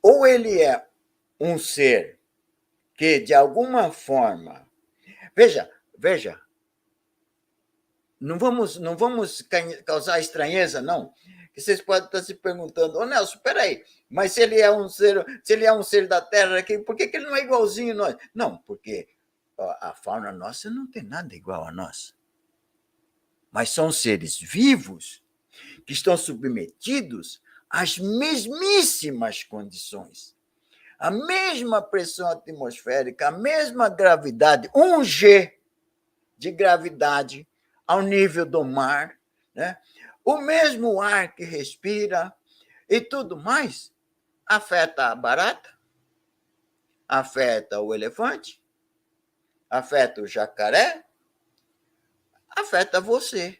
[SPEAKER 2] Ou ele é um ser que, de alguma forma... Veja, não vamos causar estranheza, não. Que vocês podem estar se perguntando, ô Nelson, espera aí, mas se ele é um ser da Terra, por que ele não é igualzinho a nós? Não, porque a fauna nossa não tem nada igual a nós. Mas são seres vivos que estão submetidos às mesmíssimas condições. A mesma pressão atmosférica, a mesma gravidade, 1G de gravidade ao nível do mar, né? O mesmo ar que respira e tudo mais afeta a barata, afeta o elefante, afeta o jacaré, afeta você.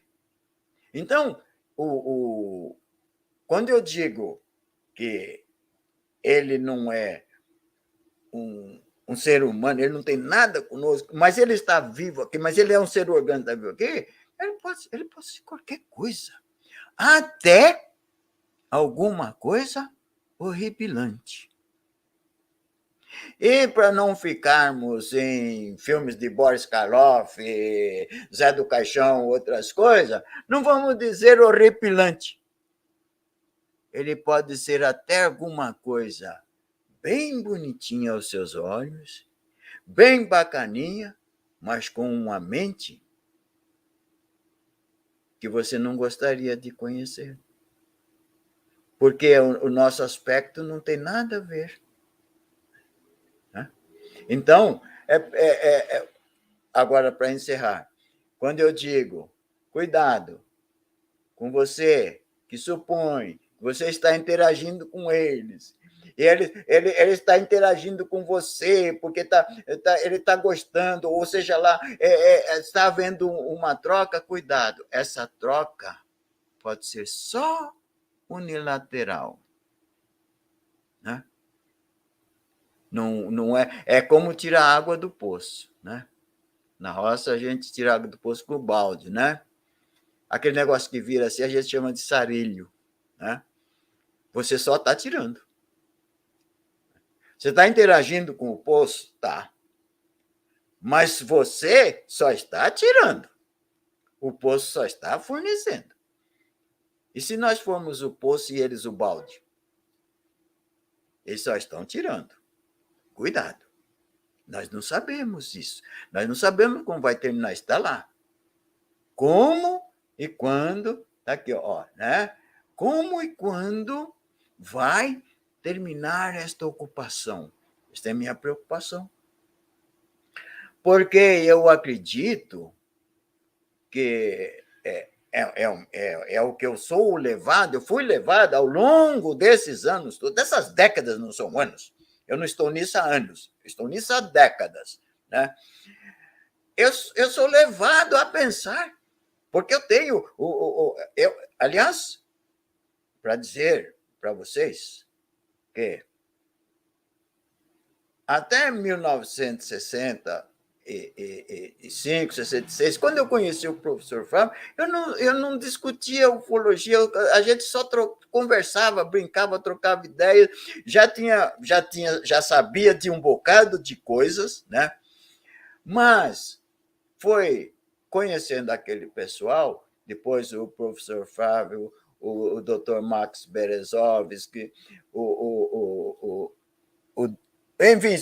[SPEAKER 2] Então, quando eu digo que ele não é um ser humano, ele não tem nada conosco, mas ele está vivo aqui, mas ele é um ser orgânico, está vivo aqui, ele pode ser qualquer coisa. Até alguma coisa horripilante. E para não ficarmos em filmes de Boris Karloff, Zé do Caixão, outras coisas, não vamos dizer horripilante. Ele pode ser até alguma coisa bem bonitinha aos seus olhos, bem bacaninha, mas com uma mente que você não gostaria de conhecer. Porque o nosso aspecto não tem nada a ver. Né? Então, agora, para encerrar, quando eu digo, cuidado com você, que supõe que você está interagindo com eles, e ele está interagindo com você porque ele está gostando, ou seja lá, está havendo uma troca, cuidado, essa troca pode ser só unilateral. Né? Não é como tirar água do poço. Né? Na roça, a gente tira água do poço com o balde. Né? Aquele negócio que vira assim, a gente chama de sarilho. Né? Você só está tirando. Você está interagindo com o poço? Tá. Mas você só está tirando. O poço só está fornecendo. E se nós formos o poço e eles o balde? Eles só estão tirando. Cuidado. Nós não sabemos isso. Nós não sabemos como vai terminar. Está lá. Como e quando... Está aqui, ó, né? Como e quando vai terminar esta ocupação? Esta é a minha preocupação. Porque eu acredito que é o que eu sou levado, eu fui levado ao longo desses anos, dessas décadas, não são anos, eu não estou nisso há anos, estou nisso há décadas. Né? Eu sou levado a pensar, porque eu tenho... aliás, para dizer para vocês que até 1960, 66, quando eu conheci o professor Fábio, eu não discutia ufologia, a gente só conversava, brincava, trocava ideias, já sabia de um bocado de coisas, né? Mas foi conhecendo aquele pessoal, depois o professor Fábio, o Dr. Max Berezovsky, enfim,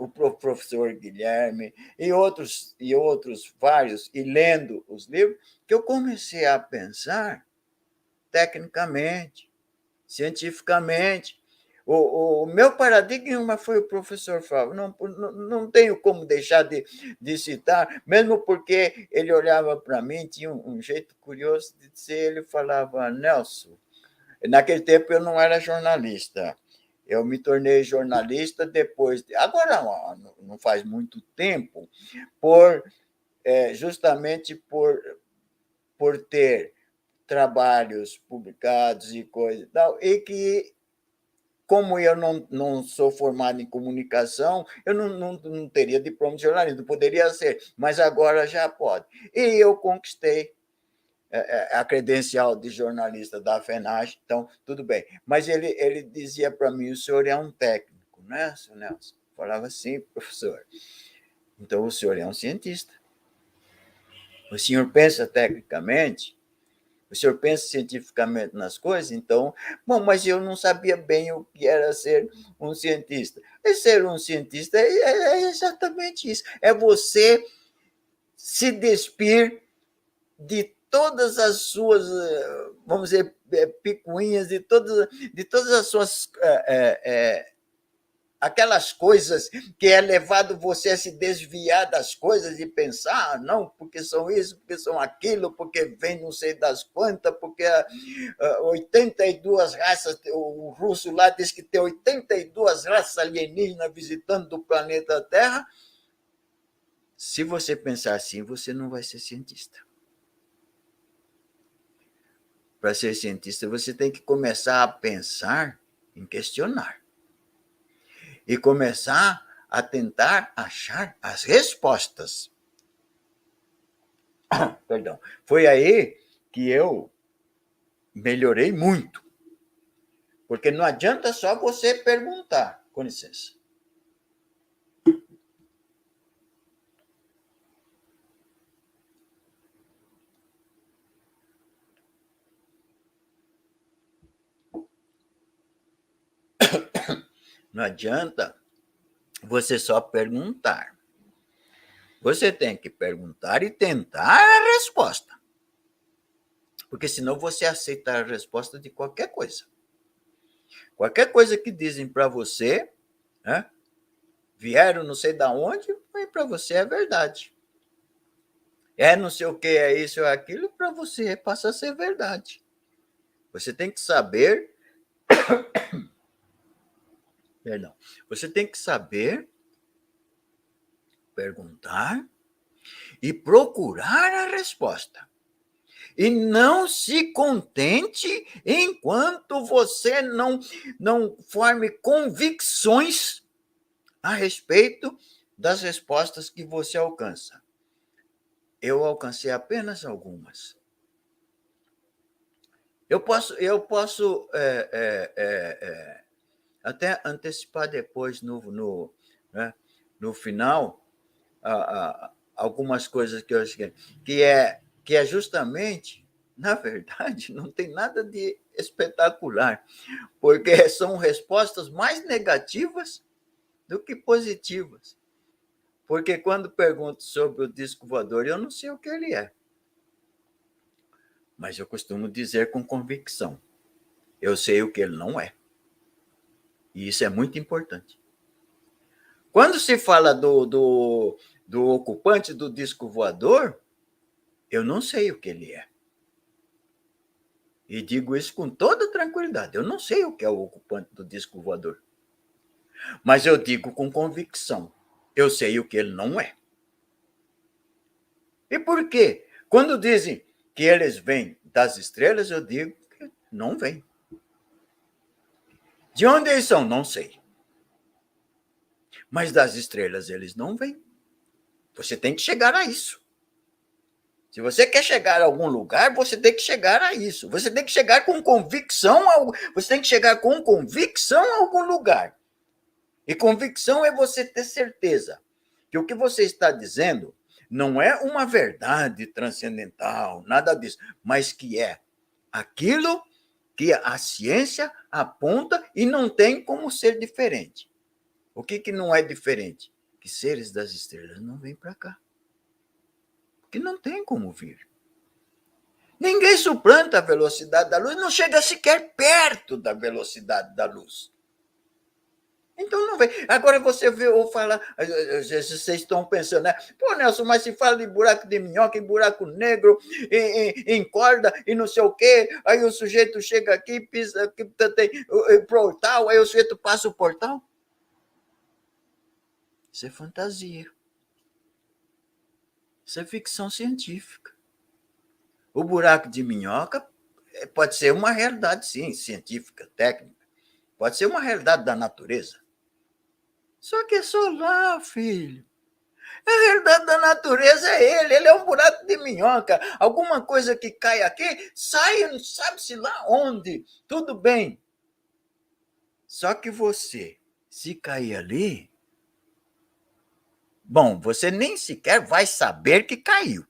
[SPEAKER 2] o professor Guilherme e outros vários, e lendo os livros, que eu comecei a pensar tecnicamente, cientificamente. O meu paradigma foi o professor Fábio. Não tenho como deixar de citar, mesmo porque ele olhava para mim, tinha um jeito curioso de dizer, ele falava, Nelson, naquele tempo eu não era jornalista, eu me tornei jornalista depois, agora não faz muito tempo, justamente por ter trabalhos publicados e coisa e tal, e que, como eu não sou formado em comunicação, eu não teria diploma de jornalismo, poderia ser, mas agora já pode. E eu conquistei a credencial de jornalista da FENAGE, então, tudo bem. Mas ele dizia para mim, o senhor é um técnico, né, senhor Nelson? Eu falava assim, professor. Então, o senhor é um cientista. O senhor pensa tecnicamente, o senhor pensa cientificamente nas coisas, então, bom, mas eu não sabia bem o que era ser um cientista. E ser um cientista é exatamente isso, é você se despir de todas as suas, vamos dizer, picuinhas, de todas as suas aquelas coisas que é levado você a se desviar das coisas e pensar, não, porque são isso, porque são aquilo, porque vem não sei das quantas, porque 82 raças, o russo lá diz que tem 82 raças alienígenas visitando o planeta Terra. Se você pensar assim, você não vai ser cientista. Para ser cientista, você tem que começar a pensar em questionar. E começar a tentar achar as respostas. Perdão. Foi aí que eu melhorei muito. Porque não adianta só você perguntar. Com licença. Não adianta você só perguntar. Você tem que perguntar e tentar a resposta. Porque senão você aceita a resposta de qualquer coisa. Qualquer coisa que dizem para você, né, vieram não sei de onde, e para você é verdade. É não sei o que, é isso ou aquilo, para você passa a ser verdade. Você tem que saber... Perdão. Você tem que saber perguntar e procurar a resposta. E não se contente enquanto você não forme convicções a respeito das respostas que você alcança. Eu alcancei apenas algumas. Eu posso até antecipar depois né, no final algumas coisas que eu acho que é justamente, na verdade, não tem nada de espetacular, porque são respostas mais negativas do que positivas. Porque quando pergunto sobre o disco voador, eu não sei o que ele é. Mas eu costumo dizer com convicção, eu sei o que ele não é. E isso é muito importante. Quando se fala do ocupante do disco voador, eu não sei o que ele é. E digo isso com toda tranquilidade. Eu não sei o que é o ocupante do disco voador. Mas eu digo com convicção, eu sei o que ele não é. E por quê? Quando dizem que eles vêm das estrelas, eu digo que não vêm. De onde eles são? Não sei. Mas das estrelas eles não vêm. Você tem que chegar a isso. Se você quer chegar a algum lugar, você tem que chegar a isso. Você tem que chegar com convicção, você tem que chegar com convicção a algum lugar. E convicção é você ter certeza que o que você está dizendo não é uma verdade transcendental, nada disso, mas que é aquilo que a ciência aponta e não tem como ser diferente. O que não é diferente? que seres das estrelas não vêm para cá. Porque não tem como vir. Ninguém suplanta a velocidade da luz, não chega sequer perto da velocidade da luz. Então não vem. Agora você vê ou fala, vocês estão pensando, né? Pô, Nelson, mas se fala de buraco de minhoca, em buraco negro, em corda, e não sei o quê, aí o sujeito chega aqui, pisa, aqui tem portal, aí o sujeito passa o portal. Isso é fantasia. Isso é ficção científica. O buraco de minhoca pode ser uma realidade, sim, científica, técnica. Pode ser uma realidade da natureza. Só que é só lá, filho. A realidade da natureza é ele é um buraco de minhoca. Alguma coisa que cai aqui, sai, não sabe-se lá onde. Tudo bem. Só que você, se cair ali, bom, você nem sequer vai saber que caiu.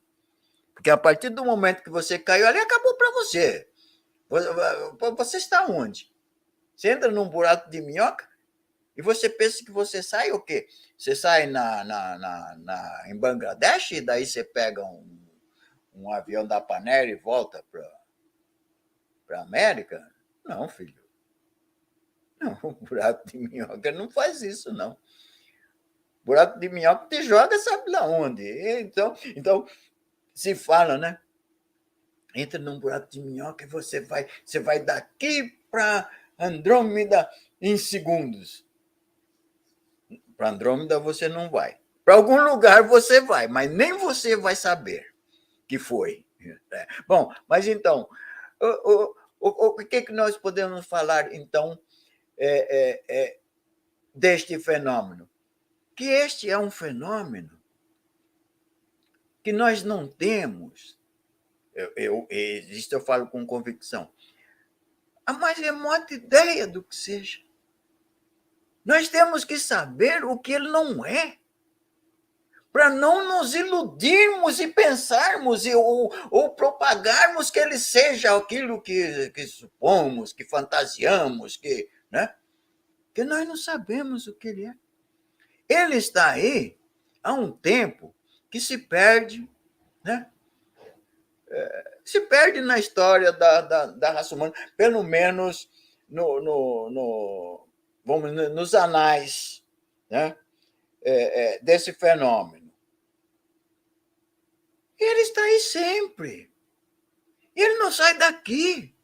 [SPEAKER 2] Porque a partir do momento que você caiu ali, acabou para você. Você está onde? Você entra num buraco de minhoca e você pensa que você sai o quê? Você sai em Bangladesh e daí você pega um avião da Pan Air e volta para a América? Não, filho. Não, o buraco de minhoca não faz isso, não. O buraco de minhoca te joga sabe lá onde. Então se fala, né? Entra num buraco de minhoca e você vai daqui para Andrômeda em segundos. Para Andrômeda você não vai. Para algum lugar você vai, mas nem você vai saber que foi. Bom, mas então, o que nós podemos falar, então, deste fenômeno? Que este é um fenômeno que nós não temos, isto eu falo com convicção, a mais remota ideia do que seja. Nós temos que saber o que ele não é, para não nos iludirmos e pensarmos ou propagarmos que ele seja aquilo que supomos, que fantasiamos, né? Que nós não sabemos o que ele é. Ele está aí há um tempo que se perde, né? Se perde na história da raça humana, pelo menos nos anais, né? Desse fenômeno. E ele está aí sempre. Ele não sai daqui.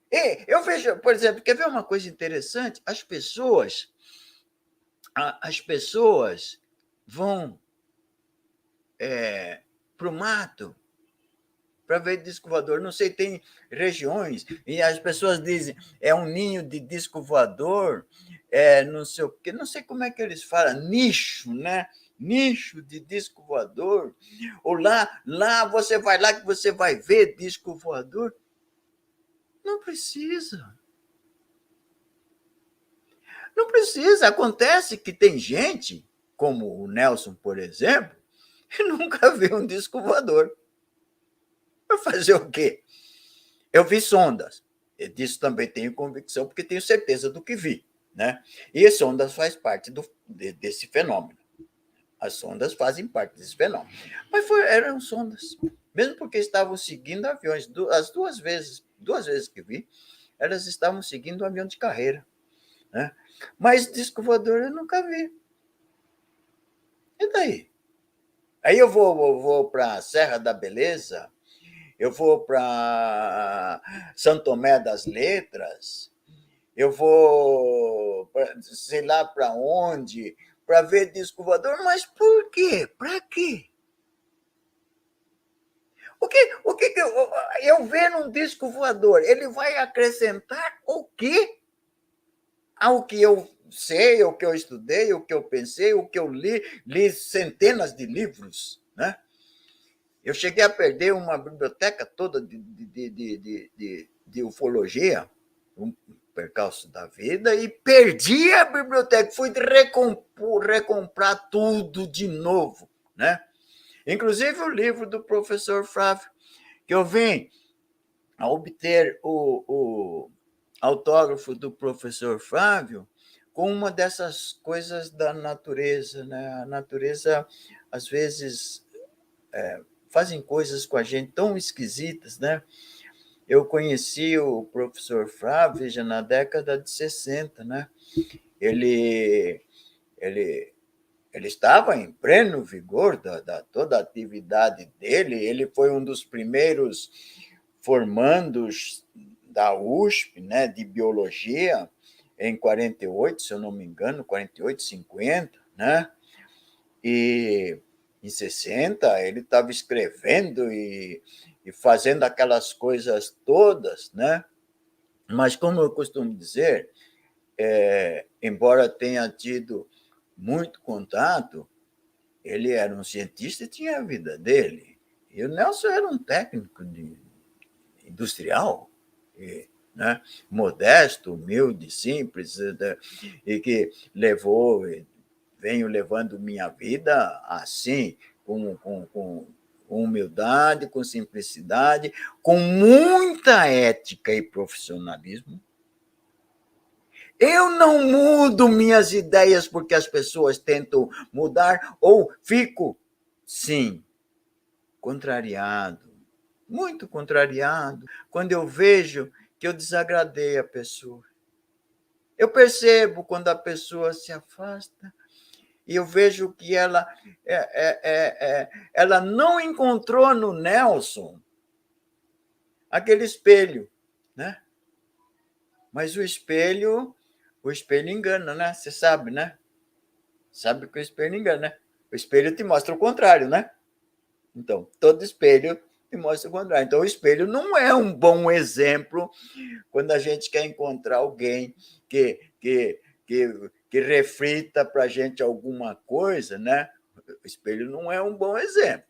[SPEAKER 2] E eu vejo, por exemplo, quer ver uma coisa interessante? As pessoas vão para o mato para ver disco voador. Não sei, tem regiões, e as pessoas dizem, é um ninho de disco voador, não sei o quê, não sei como é que eles falam, nicho, né? Nicho de disco voador. Ou lá você vai lá que você vai ver disco voador. Não precisa. Não precisa. Acontece que tem gente, como o Nelson, por exemplo, que nunca viu um disco voador. Vai fazer o quê? Eu vi sondas. E disso também tenho convicção, porque tenho certeza do que vi, né? E as sondas faz parte desse fenômeno. As sondas fazem parte desse fenômeno. Mas eram sondas. Mesmo porque estavam seguindo aviões. As duas vezes que vi, elas estavam seguindo um avião de carreira, né? Mas disco voador eu nunca vi. E daí? Aí eu vou para a Serra da Beleza, eu vou para São Tomé das Letras, eu vou, sei lá para onde, para ver disco voador, mas por quê? Para quê? O que eu ver num disco voador? Ele vai acrescentar o quê ao que eu sei, o que eu estudei, o que eu pensei, o que eu li centenas de livros, né? Eu cheguei a perder uma biblioteca toda de ufologia, um percalço da vida, e perdi a biblioteca. Fui recomprar tudo de novo, né? Inclusive o livro do professor Flávio, que eu vim a obter o autógrafo do professor Flávio com uma dessas coisas da natureza, né? A natureza, às vezes, fazem coisas com a gente tão esquisitas, né? Eu conheci o professor Flávio, veja, na década de 60, né? Ele, ele, ele estava em pleno vigor da toda a atividade dele, ele foi um dos primeiros formandos da USP, né, de biologia, em 48, se eu não me engano, 48, 50, né? E em 60 ele estava escrevendo e fazendo aquelas coisas todas, né? Mas, como eu costumo dizer, embora tenha tido muito contato, ele era um cientista e tinha a vida dele. E o Nelson era um técnico industrial, né? Modesto, humilde, simples, e que venho levando minha vida assim, com humildade, com simplicidade, com muita ética e profissionalismo. Eu não mudo minhas ideias porque as pessoas tentam mudar, ou fico, sim, contrariado, muito contrariado, quando eu vejo que eu desagradei a pessoa. Eu percebo quando a pessoa se afasta e eu vejo que ela não encontrou no Nelson aquele espelho, né? Mas o espelho engana, né? Você sabe, né? Sabe que o espelho engana, né? O espelho te mostra o contrário, né? Então, todo espelho te mostra o contrário. Então, o espelho não é um bom exemplo quando a gente quer encontrar alguém que reflita para a gente alguma coisa, né? O espelho não é um bom exemplo,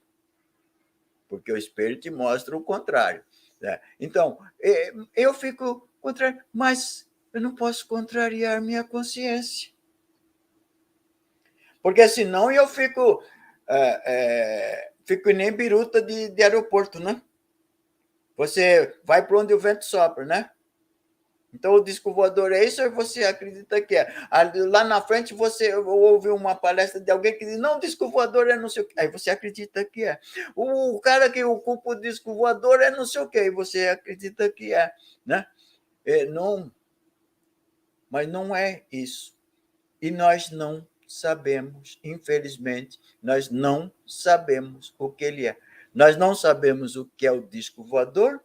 [SPEAKER 2] porque o espelho te mostra o contrário, né? Então, eu fico contrário, mas eu não posso contrariar minha consciência, porque senão eu fico nem biruta de aeroporto, né? Você vai para onde o vento sopra, né? Então, o disco voador é isso, ou você acredita que é? Lá na frente, você ouve uma palestra de alguém que diz, não, o disco voador é não sei o quê. Aí você acredita que é. O cara que ocupa o disco voador é não sei o quê, e você acredita que é, né? Não, mas não é isso. E nós não sabemos, infelizmente, nós não sabemos o que ele é. Nós não sabemos o que é o disco voador,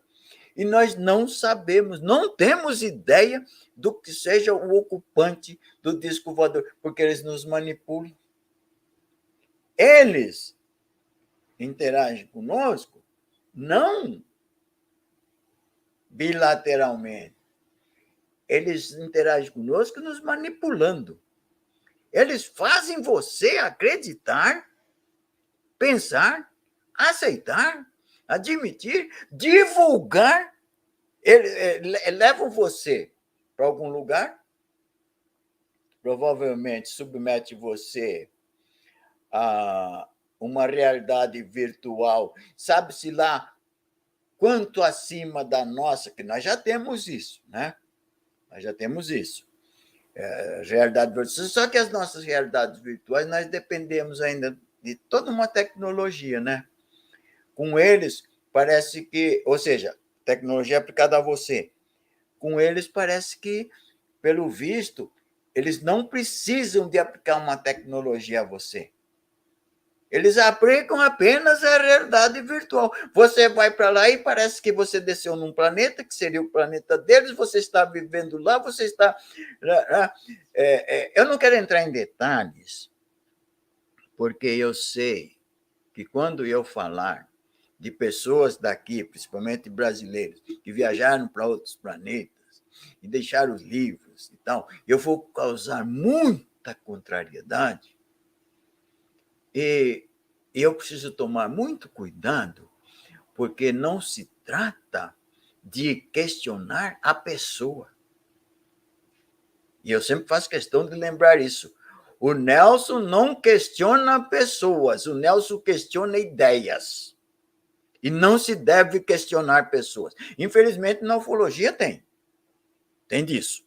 [SPEAKER 2] e nós não sabemos, não temos ideia do que seja o ocupante do disco voador, porque eles nos manipulam. Eles interagem conosco não bilateralmente. Eles interagem conosco nos manipulando. Eles fazem você acreditar, pensar, aceitar, admitir, divulgar. Levam você para algum lugar, provavelmente submete você a uma realidade virtual, sabe-se lá quanto acima da nossa, que nós já temos isso, né? Nós já temos isso. Realidade virtual. Só que as nossas realidades virtuais, nós dependemos ainda de toda uma tecnologia, né? Com eles, parece que, ou seja, tecnologia aplicada a você. Com eles, parece que, pelo visto, eles não precisam de aplicar uma tecnologia a você. Eles aplicam apenas a realidade virtual. Você vai para lá e parece que você desceu num planeta, que seria o planeta deles, você está vivendo lá, você está... Eu não quero entrar em detalhes, porque eu sei que quando eu falar de pessoas daqui, principalmente brasileiros, que viajaram para outros planetas e deixaram os livros e tal, eu vou causar muita contrariedade. E eu preciso tomar muito cuidado, porque não se trata de questionar a pessoa. E eu sempre faço questão de lembrar isso. O Nelson não questiona pessoas, o Nelson questiona ideias. E não se deve questionar pessoas. Infelizmente, na ufologia tem disso.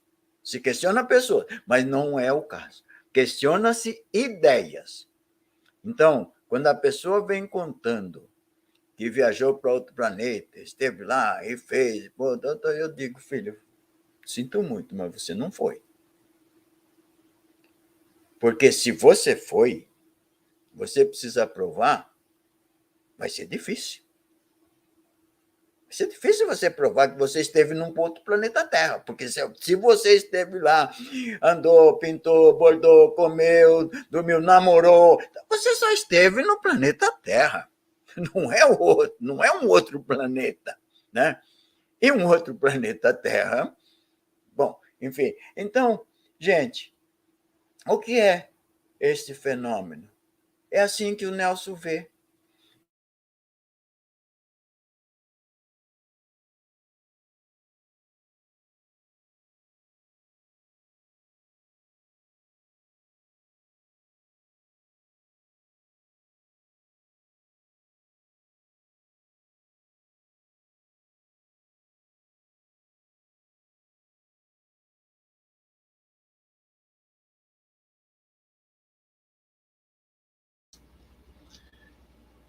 [SPEAKER 2] Se questiona pessoas, mas não é o caso. Questiona-se ideias. Então, quando a pessoa vem contando que viajou para outro planeta, esteve lá e fez, eu digo, filho, sinto muito, mas você não foi. Porque se você foi, você precisa provar, vai ser difícil. Vai ser difícil você provar que você esteve num outro planeta Terra, porque se você esteve lá, andou, pintou, bordou, comeu, dormiu, namorou, você só esteve no planeta Terra. Não é um outro planeta, né? E um outro planeta Terra. Bom, enfim. Então, gente, o que é este fenômeno? É assim que o Nelson vê.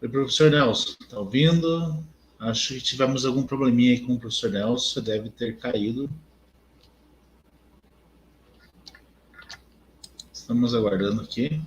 [SPEAKER 1] Oi, professor Nelson, tá ouvindo? Acho que tivemos algum probleminha aí com o professor Nelson, deve ter caído. Estamos aguardando aqui.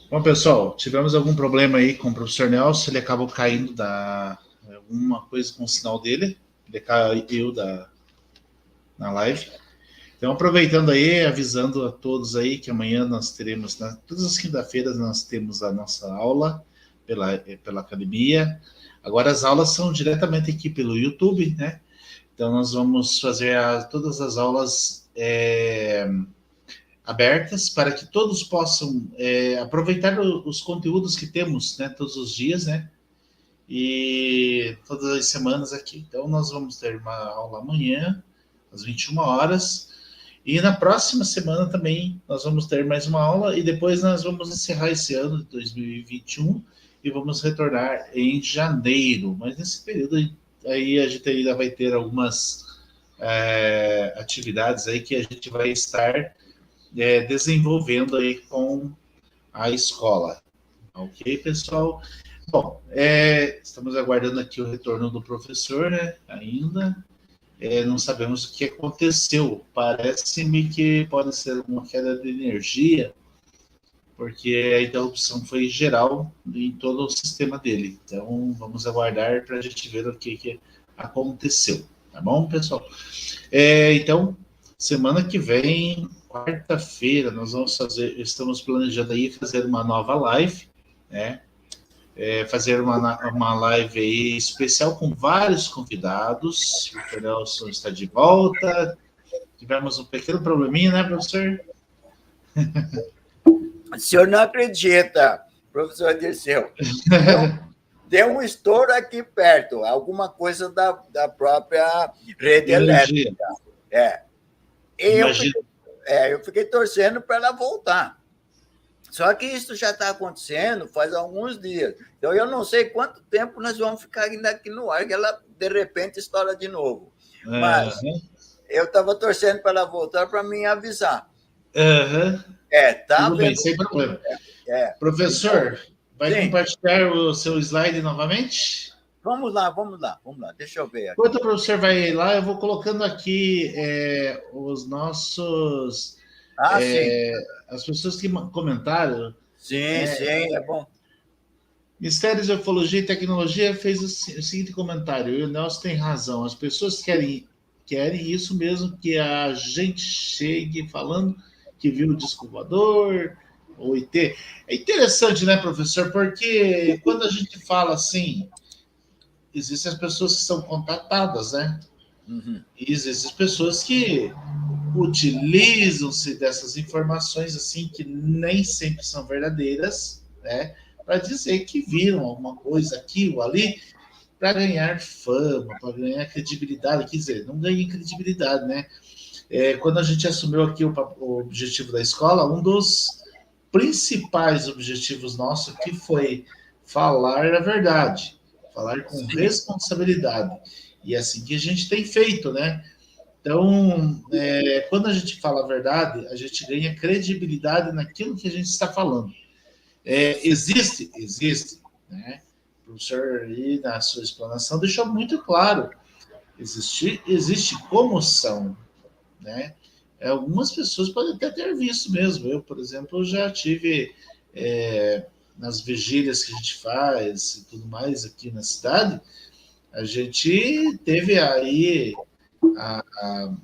[SPEAKER 1] Bom, pessoal, tivemos algum problema aí com o professor Nelson, ele acabou caindo da alguma coisa com o sinal dele, ele caiu na live. Então, aproveitando aí, avisando a todos aí que amanhã nós teremos, né, todas as quinta-feiras nós temos a nossa aula pela academia. Agora as aulas são diretamente aqui pelo YouTube, né? Então nós vamos fazer todas as aulas abertas para que todos possam aproveitar os conteúdos que temos, né, todos os dias, né? E todas as semanas aqui. Então nós vamos ter uma aula amanhã, às 21 horas. E na próxima semana também nós vamos ter mais uma aula e depois nós vamos encerrar esse ano de 2021 e vamos retornar em janeiro. Mas nesse período aí a gente ainda vai ter algumas atividades aí que a gente vai estar desenvolvendo aí com a escola. Ok, pessoal? Bom, estamos aguardando aqui o retorno do professor, né? Ainda. Não sabemos o que aconteceu. Parece-me que pode ser uma queda de energia, porque a interrupção foi geral em todo o sistema dele. Então, vamos aguardar para a gente ver o que aconteceu. Tá bom, pessoal? Então, semana que vem, quarta-feira, nós estamos planejando aí fazer uma nova live, né? Fazer uma live aí especial com vários convidados. O Nelson está de volta. Tivemos um pequeno probleminha, né, professor?
[SPEAKER 2] O senhor não acredita, professor Dirceu. Deu um estouro aqui perto, alguma coisa da própria rede elétrica. Eu fiquei torcendo para ela voltar. Só que isso já está acontecendo faz alguns dias. Então, eu não sei quanto tempo nós vamos ficar ainda aqui no ar, que ela, de repente, estoura de novo. Mas eu estava torcendo para ela voltar para me avisar.
[SPEAKER 1] Tá tudo bem, sem problema. Professor, vai compartilhar o seu slide novamente?
[SPEAKER 2] Vamos lá. Deixa eu ver aqui.
[SPEAKER 1] Enquanto o professor vai lá, eu vou colocando aqui os nossos... as pessoas que comentaram.
[SPEAKER 2] Sim, é bom.
[SPEAKER 1] Mistérios de Ufologia e Tecnologia fez o seguinte comentário, e o Nelson tem razão, as pessoas querem isso mesmo, que a gente chegue falando que viu o disco voador, o ET. É interessante, né, professor? Porque quando a gente fala assim, existem as pessoas que são contatadas, né?
[SPEAKER 2] Uhum.
[SPEAKER 1] E existem as pessoas que utilizam-se dessas informações assim que nem sempre são verdadeiras, né? para dizer que viram alguma coisa aqui ou ali, para ganhar fama, para ganhar credibilidade. Quer dizer, não ganha credibilidade, né? Quando a gente assumiu aqui o objetivo da escola, um dos principais objetivos nossos que foi falar a verdade, falar com
[SPEAKER 2] Sim.
[SPEAKER 1] responsabilidade. E é assim que a gente tem feito, né? Então, quando a gente fala a verdade, a gente ganha credibilidade naquilo que a gente está falando. Existe, né? O professor aí na sua explanação deixou muito claro, existe comoção, né? Algumas pessoas podem até ter visto mesmo. Eu, por exemplo, já tive nas vigílias que a gente faz e tudo mais aqui na cidade, a gente teve aí a, a,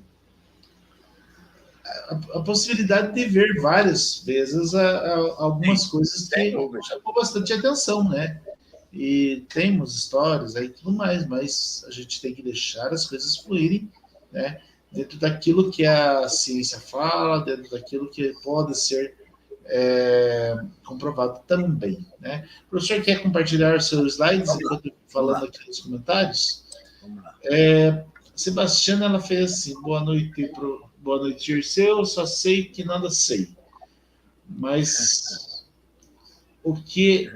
[SPEAKER 1] a possibilidade de ver várias vezes algumas coisas que chamou bastante atenção, né? E temos histórias aí e tudo mais, mas a gente tem que deixar as coisas fluírem, né? Dentro daquilo que a ciência fala, dentro daquilo que pode ser comprovado também, né? O professor quer compartilhar seus slides enquanto eu falando aqui nos comentários?
[SPEAKER 2] Vamos lá.
[SPEAKER 1] Sebastiana, ela fez assim, boa noite, Dirceu, só sei que nada sei. Mas o que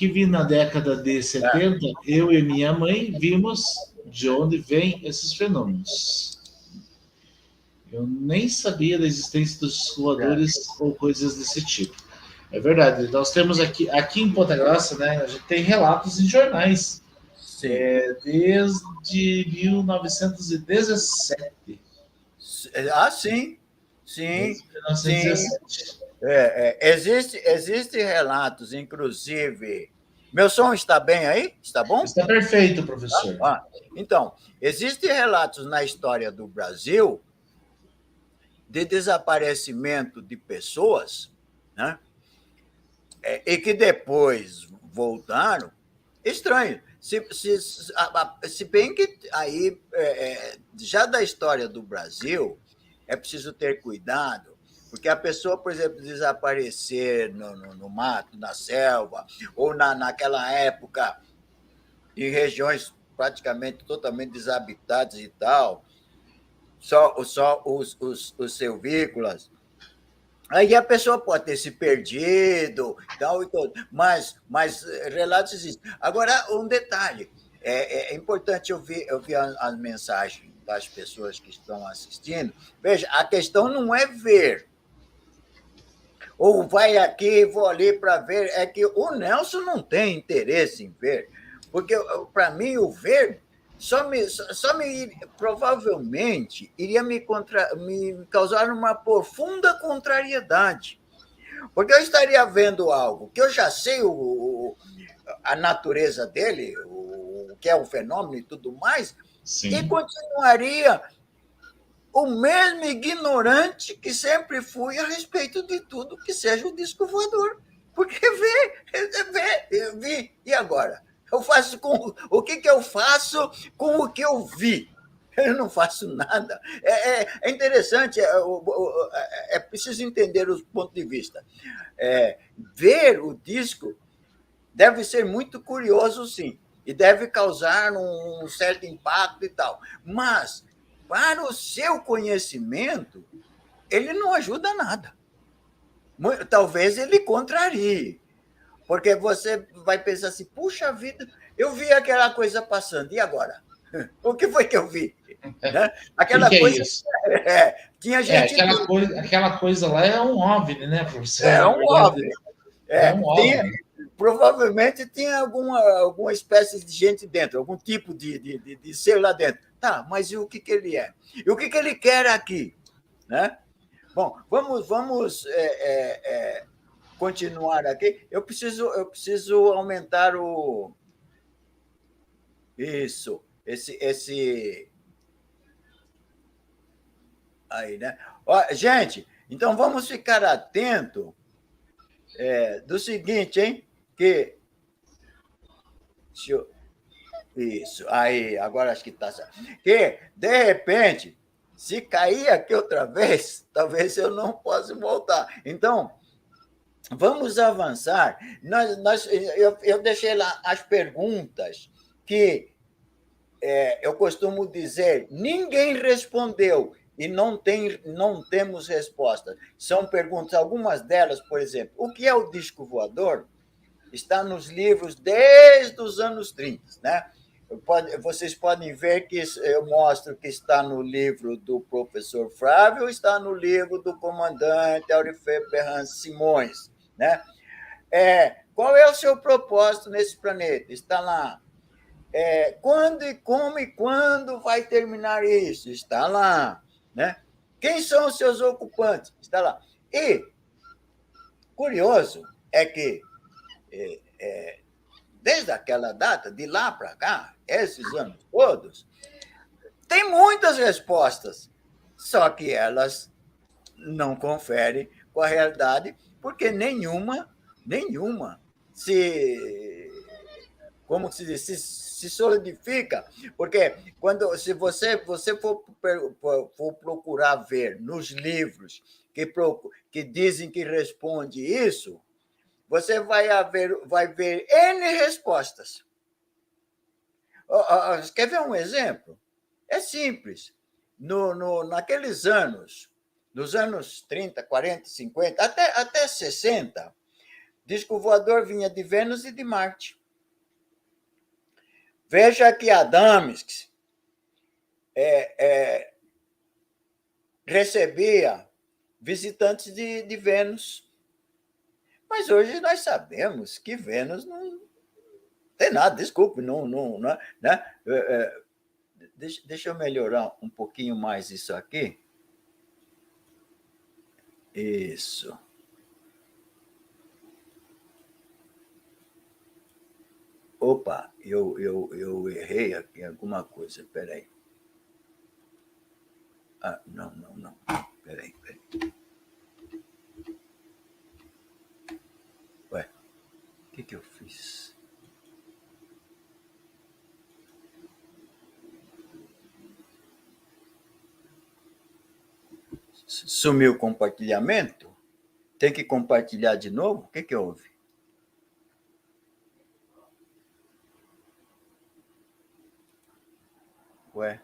[SPEAKER 1] vi na década de 70, eu e minha mãe vimos de onde vêm esses fenômenos. Eu nem sabia da existência dos voadores ou coisas desse tipo. É verdade. Nós temos aqui em Ponta Grossa, né? A gente tem relatos em jornais. Desde 1917.
[SPEAKER 2] Sim.
[SPEAKER 1] Desde 1917.
[SPEAKER 2] Existe relatos, inclusive. Meu som está bem aí? Está bom?
[SPEAKER 1] Está perfeito, professor.
[SPEAKER 2] Então, existem relatos na história do Brasil de desaparecimento de pessoas, né? E que depois voltaram. Estranho. Se bem que aí, já da história do Brasil, é preciso ter cuidado, porque a pessoa, por exemplo, desaparecer no mato, na selva, ou naquela época, em regiões praticamente totalmente desabitadas e tal, só os silvícolas. Aí a pessoa pode ter se perdido, tal e todo, mas relatos existem. Agora, um detalhe, é importante ouvir as mensagens das pessoas que estão assistindo. Veja, a questão não é ver, ou vai aqui, vou ali para ver, é que o Nelson não tem interesse em ver, porque, para mim, o ver provavelmente iria me causar uma profunda contrariedade, porque eu estaria vendo algo que eu já sei a natureza dele, o que é o fenômeno e tudo mais,
[SPEAKER 1] Sim.
[SPEAKER 2] E continuaria o mesmo ignorante que sempre fui a respeito de tudo que seja o disco voador. Porque vi, e agora? Eu faço o que eu faço com o que eu vi? Eu não faço nada. É interessante, é preciso entender os pontos de vista. Ver o disco deve ser muito curioso, sim, e deve causar um certo impacto e tal. Mas, para o seu conhecimento, ele não ajuda nada. Talvez ele contrarie, porque você vai pensar assim, puxa vida, eu vi aquela coisa passando, e agora? O que foi que eu vi? Aquela
[SPEAKER 1] que
[SPEAKER 2] coisa.
[SPEAKER 1] É isso?
[SPEAKER 2] Tinha gente.
[SPEAKER 1] Aquela coisa lá é um OVNI, né, professor?
[SPEAKER 2] É um OVNI.
[SPEAKER 1] É um OVNI.
[SPEAKER 2] Provavelmente tinha alguma espécie de gente dentro, algum tipo de ser lá dentro. Tá, mas e o que ele é? E o que ele quer aqui? Né? Bom, vamos continuar aqui. Eu preciso aumentar o. Isso, esse. Aí, né? Ó, gente, então vamos ficar atento do seguinte, hein? Que. Isso, aí, agora acho que está certo. Que, de repente, se cair aqui outra vez, talvez eu não possa voltar. Então, Vamos avançar. Eu deixei lá as perguntas que eu costumo dizer, ninguém respondeu e não temos resposta. São perguntas, algumas delas, por exemplo, o que é o disco voador? Está nos livros desde os anos 30, né? Vocês podem ver que eu mostro que está no livro do professor Flávio, está no livro do comandante Aurifé Berran Simões, né? Qual é o seu propósito nesse planeta? Está lá. Quando e como e quando vai terminar isso? Está lá, né? Quem são os seus ocupantes? Está lá. E curioso é que desde aquela data, de lá para cá, esses anos todos, tem muitas respostas, só que elas não conferem com a realidade, porque nenhuma se, como se diz, se solidifica, porque se você for procurar ver nos livros que dizem que responde isso, você vai ver N respostas. Quer ver um exemplo? É simples. Naqueles anos, nos anos 30, 40, 50, até 60, disco voador vinha de Vênus e de Marte. Veja que Adamski recebia visitantes de Vênus. Mas hoje nós sabemos que Vênus não tem nada, desculpe, não, né? Deixa eu melhorar um pouquinho mais isso aqui. Isso. Opa, eu errei aqui alguma coisa, peraí. Não. Peraí. Ué, o que eu fiz? Sumiu o compartilhamento? Tem que compartilhar de novo? O que houve? Ué?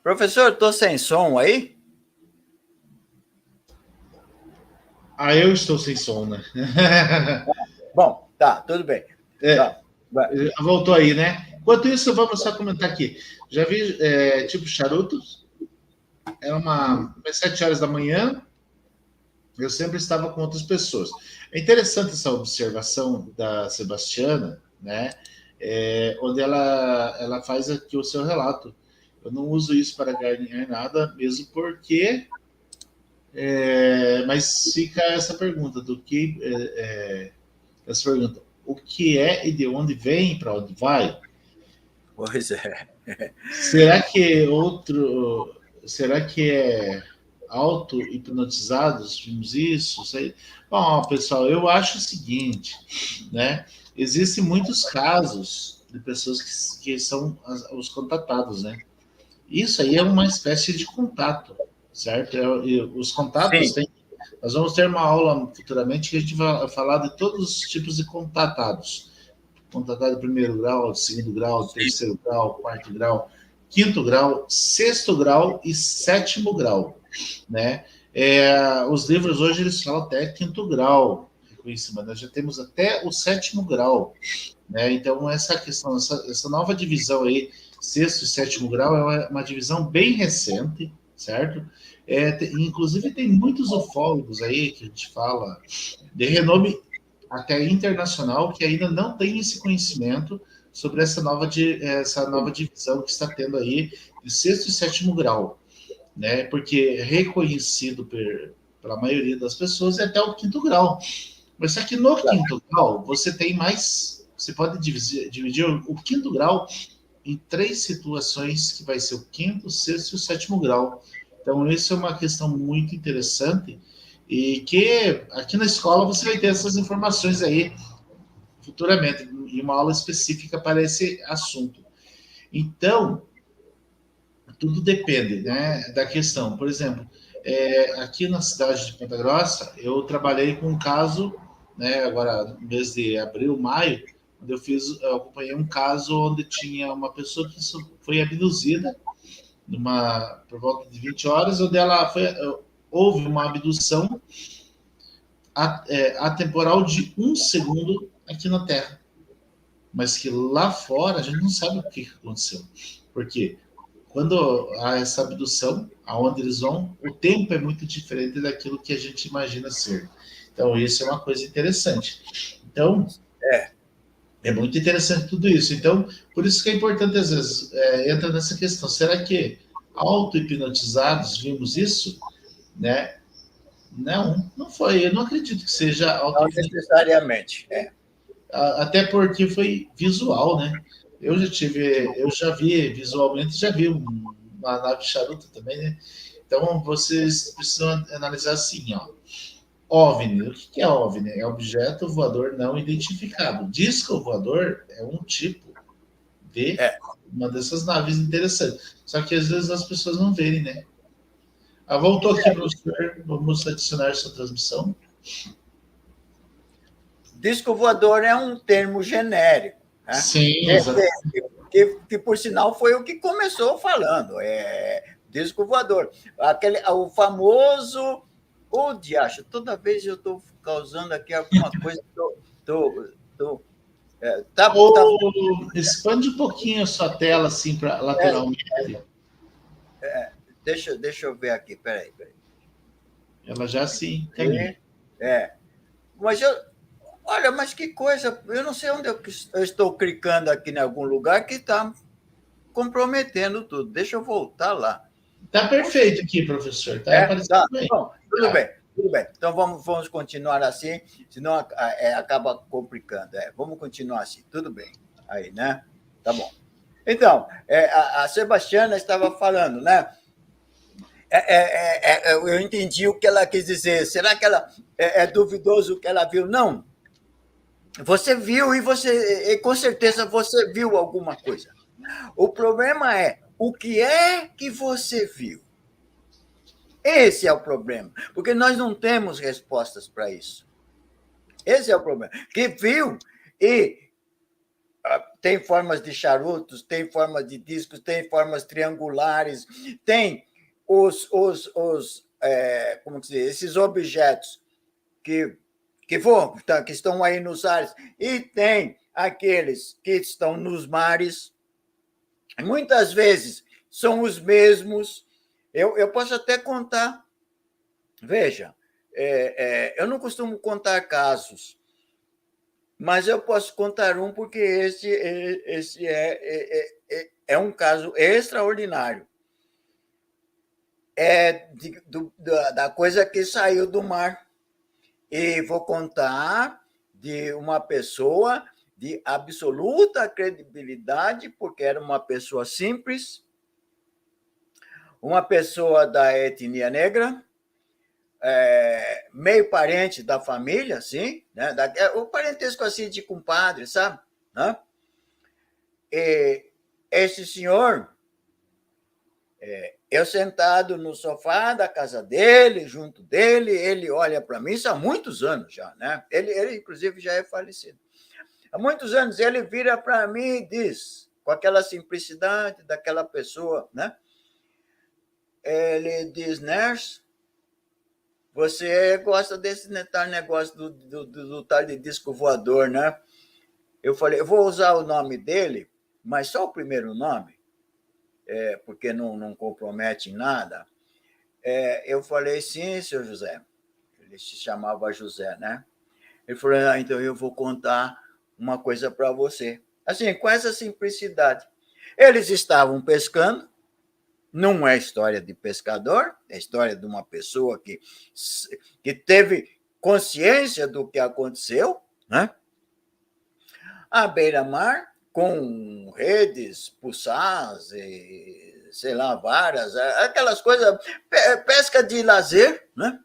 [SPEAKER 2] Professor, estou sem som aí?
[SPEAKER 1] Eu estou sem som, né?
[SPEAKER 2] Bom, tá, tudo bem. Tá,
[SPEAKER 1] voltou aí, né? Enquanto isso, vamos só comentar aqui. Já vi, tipo, charutos. Era umas 7 horas da manhã. Eu sempre estava com outras pessoas. É interessante essa observação da Sebastiana, né? Onde ela faz aqui o seu relato. Eu não uso isso para ganhar nada, mesmo porque. Mas fica essa pergunta do que. Essa pergunta: o que é e de onde vem e para onde vai?
[SPEAKER 2] Pois é.
[SPEAKER 1] Será que Será que é auto-hipnotizados? Vimos isso? Sei. Bom, pessoal, eu acho o seguinte, né? Existem muitos casos de pessoas que são os contatados, né? Isso aí é uma espécie de contato, certo? Os contatos têm. Nós vamos ter uma aula futuramente que a gente vai falar de todos os tipos de contatados. Contatado de primeiro grau, de segundo grau, de terceiro grau, quarto grau, quinto grau, sexto grau e sétimo grau, né? Os livros hoje eles falam até quinto grau, reconhecimento. Nós já temos até o sétimo grau, né? Então essa questão, essa nova divisão aí, sexto e sétimo grau, é uma divisão bem recente, certo? Inclusive tem muitos ufólogos aí que a gente fala de renome até internacional que ainda não tem esse conhecimento sobre essa nova divisão que está tendo aí de sexto e sétimo grau, né? Porque reconhecido pela maioria das pessoas é até o quinto grau. Mas só que no quinto grau você tem mais, você pode dividir o quinto grau em 3 situações, que vai ser o quinto, o sexto e o sétimo grau. Então, isso é uma questão muito interessante e que aqui na escola você vai ter essas informações aí futuramente, em uma aula específica para esse assunto. Então, tudo depende, né, da questão. Por exemplo, aqui na cidade de Ponta Grossa, eu trabalhei com um caso, né, agora no mês de abril, maio, onde eu acompanhei um caso onde tinha uma pessoa que foi abduzida por volta de 20 horas, onde houve uma abdução atemporal de 1 segundo aqui na Terra. Mas que lá fora a gente não sabe o que aconteceu. Por quê? Quando há essa abdução, aonde eles vão, o tempo é muito diferente daquilo que a gente imagina ser. Então, isso é uma coisa interessante. Então, é muito interessante tudo isso. Então, por isso que é importante, às vezes, entra nessa questão. Será que auto-hipnotizados vimos isso? Né? Não foi. Eu não acredito que seja
[SPEAKER 2] Não
[SPEAKER 1] auto-hipnotizados.
[SPEAKER 2] necessariamente.
[SPEAKER 1] Até porque foi visual, né? Eu já vi visualmente, já vi uma nave charuta também, né? Então, vocês precisam analisar assim, ó. OVNI, o que é OVNI? É objeto voador não identificado. Disco voador é um tipo de uma dessas naves interessantes. Só que às vezes as pessoas não verem, né? Voltou aqui, professor. Vamos adicionar sua transmissão.
[SPEAKER 2] Disco voador é um termo genérico. Né?
[SPEAKER 1] Sim, exatamente.
[SPEAKER 2] Que, por sinal, foi o que começou falando. Disco voador. O famoso... Ô, diacho, toda vez eu estou causando aqui alguma coisa,
[SPEAKER 1] expande um pouquinho a sua tela, assim, lateralmente.
[SPEAKER 2] Deixa eu ver aqui, peraí.
[SPEAKER 1] Ela já se encaminha.
[SPEAKER 2] Olha, mas que coisa, eu não sei onde eu estou clicando aqui em algum lugar que está comprometendo tudo. Deixa eu voltar lá.
[SPEAKER 1] Está perfeito aqui, professor. Está aparecendo bem.
[SPEAKER 2] Bom, tudo bem. Então vamos continuar assim, senão acaba complicando. Vamos continuar assim, tudo bem. Aí, né? Tá bom. Então, a Sebastiana estava falando, né? Eu entendi o que ela quis dizer. Será que ela é duvidoso o que ela viu? Não. Você viu e com certeza você viu alguma coisa. O problema é o que é que você viu. Esse é o problema, porque nós não temos respostas para isso. Esse é o problema. Que viu e tem formas de charutos, tem formas de discos, tem formas triangulares, tem como dizer, esses objetos que voam, que estão aí nos ares, e tem aqueles que estão nos mares. Muitas vezes são os mesmos. Eu posso até contar. Veja, eu não costumo contar casos, mas eu posso contar um porque esse é um caso extraordinário. Da coisa que saiu do mar. E vou contar de uma pessoa de absoluta credibilidade, porque era uma pessoa simples, uma pessoa da etnia negra, meio parente da família, assim, né? O parentesco assim de compadre, sabe? Né? E esse senhor, eu sentado no sofá da casa dele, junto dele, ele olha para mim, isso há muitos anos já, né? Ele, inclusive, já é falecido. Há muitos anos ele vira para mim e diz, com aquela simplicidade daquela pessoa, né? Ele diz, Ners, você gosta desse tal negócio do tal de disco voador, né? Eu falei, eu vou usar o nome dele, mas só o primeiro nome, porque não compromete em nada. Eu falei, sim, senhor José. Ele se chamava José, né? Ele falou, então eu vou contar uma coisa para você. Assim, com essa simplicidade. Eles estavam pescando, não é história de pescador, é história de uma pessoa que teve consciência do que aconteceu, né? À beira-mar, com redes, pulsars, e, sei lá, varas, aquelas coisas, pesca de lazer, né?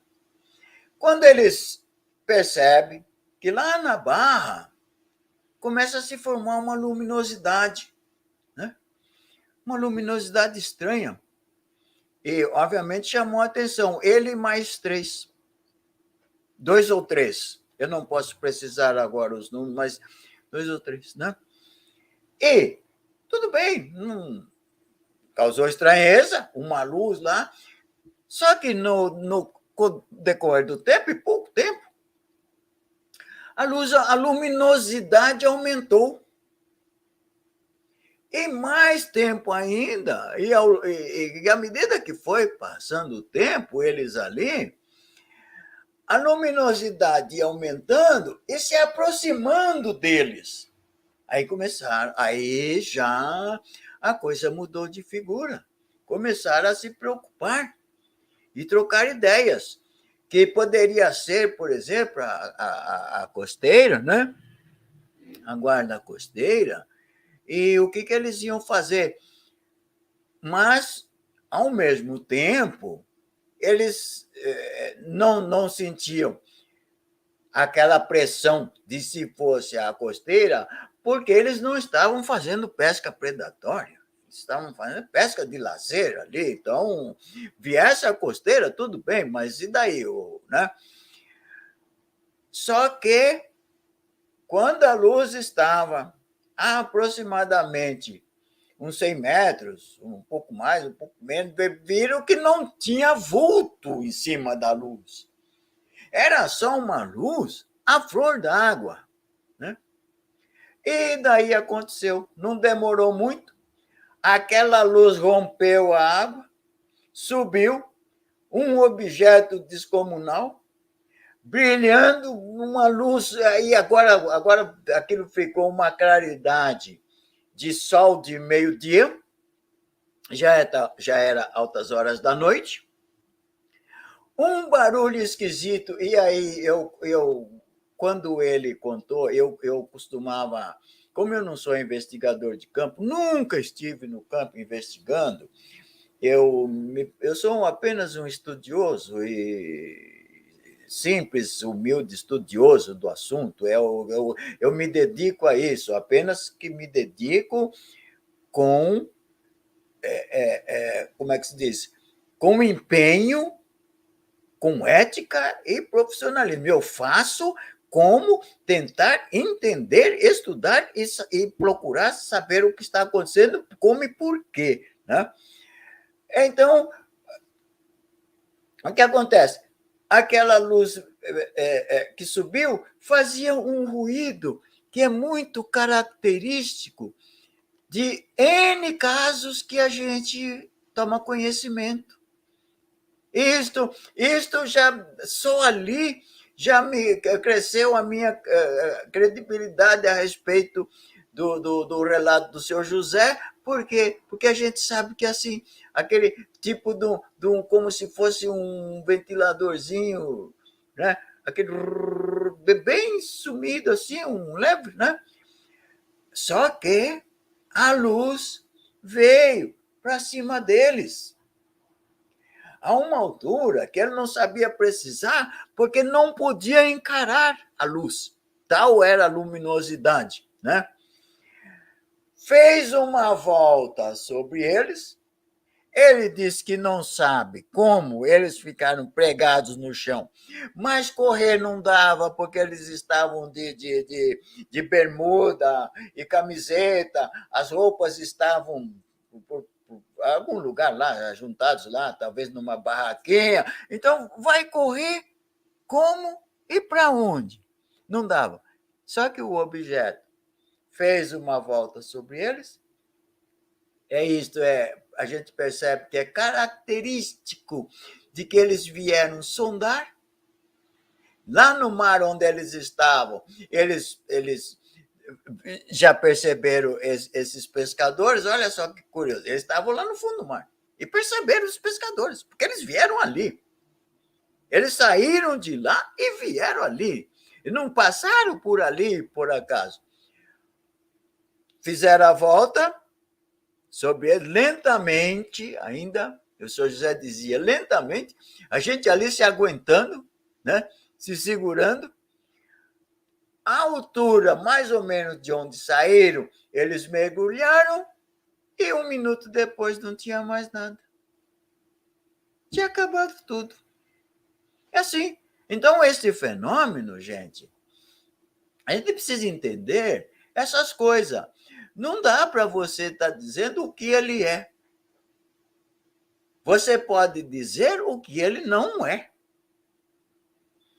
[SPEAKER 2] Quando eles percebem que lá na barra começa a se formar uma luminosidade, né? Uma luminosidade estranha. E, obviamente, chamou a atenção. Ele mais 3. 2 ou 3. Eu não posso precisar agora os números, mas 2 ou 3, né? E, tudo bem, não causou estranheza, uma luz lá, só que no decorrer do tempo, e pouco tempo, a luminosidade aumentou. E mais tempo ainda, e à medida que foi passando o tempo, eles ali, a luminosidade ia aumentando e se aproximando deles. Aí começaram, aí já a coisa mudou de figura. Começaram a se preocupar e trocar ideias, que poderia ser, por exemplo, a costeira, né? A guarda costeira, e o que eles iam fazer. Mas, ao mesmo tempo, eles não sentiam aquela pressão de se fosse a costeira, porque eles não estavam fazendo pesca predatória, estavam fazendo pesca de lazer ali. Então, viesse a costeira, tudo bem, mas e daí? Né? Só que, quando a luz estava aproximadamente uns 100 metros, um pouco mais, um pouco menos, viram que não tinha vulto em cima da luz. Era só uma luz à flor d'água, né? E daí aconteceu, não demorou muito, aquela luz rompeu a água, subiu um objeto descomunal, brilhando uma luz, aí agora aquilo ficou uma claridade de sol de meio-dia, já era altas horas da noite, um barulho esquisito, e aí quando ele contou, eu costumava, como eu não sou investigador de campo, nunca estive no campo investigando, eu sou apenas um estudioso e simples, humilde estudioso do assunto, eu me dedico a isso, apenas que me dedico com, como é que se diz? Com empenho, com ética e profissionalismo. Eu faço como tentar entender, estudar e procurar saber o que está acontecendo, como e por quê. Né? Então, o que acontece? Aquela luz que subiu fazia um ruído que é muito característico de N casos que a gente toma conhecimento. Isto já, só ali, já me cresceu a minha credibilidade a respeito do relato do senhor José, porque a gente sabe que assim, aquele tipo de como se fosse um ventiladorzinho, né? Aquele bem sumido assim, um leve, né? Só que a luz veio para cima deles a uma altura que ele não sabia precisar, porque não podia encarar a luz. Tal era a luminosidade, né? Fez uma volta sobre eles. Ele disse que não sabe como eles ficaram pregados no chão, mas correr não dava, porque eles estavam de bermuda e camiseta, as roupas estavam por algum lugar lá, juntados lá, talvez numa barraquinha. Então, vai correr como e para onde? Não dava. Só que o objeto fez uma volta sobre eles. A gente percebe que é característico de que eles vieram sondar. Lá no mar onde eles estavam, eles já perceberam esses pescadores, olha só que curioso, eles estavam lá no fundo do mar e perceberam os pescadores, porque eles vieram ali. Eles saíram de lá e vieram ali. E não passaram por ali, por acaso. fizeram a volta sobre ele, lentamente, ainda, o senhor José dizia, lentamente, a gente ali se aguentando, né? Se segurando. A altura, mais ou menos de onde saíram, eles mergulharam e 1 minuto depois não tinha mais nada. Tinha acabado tudo. É assim. Então, esse fenômeno, gente, a gente precisa entender essas coisas. Não dá para você estar dizendo o que ele é. Você pode dizer o que ele não é.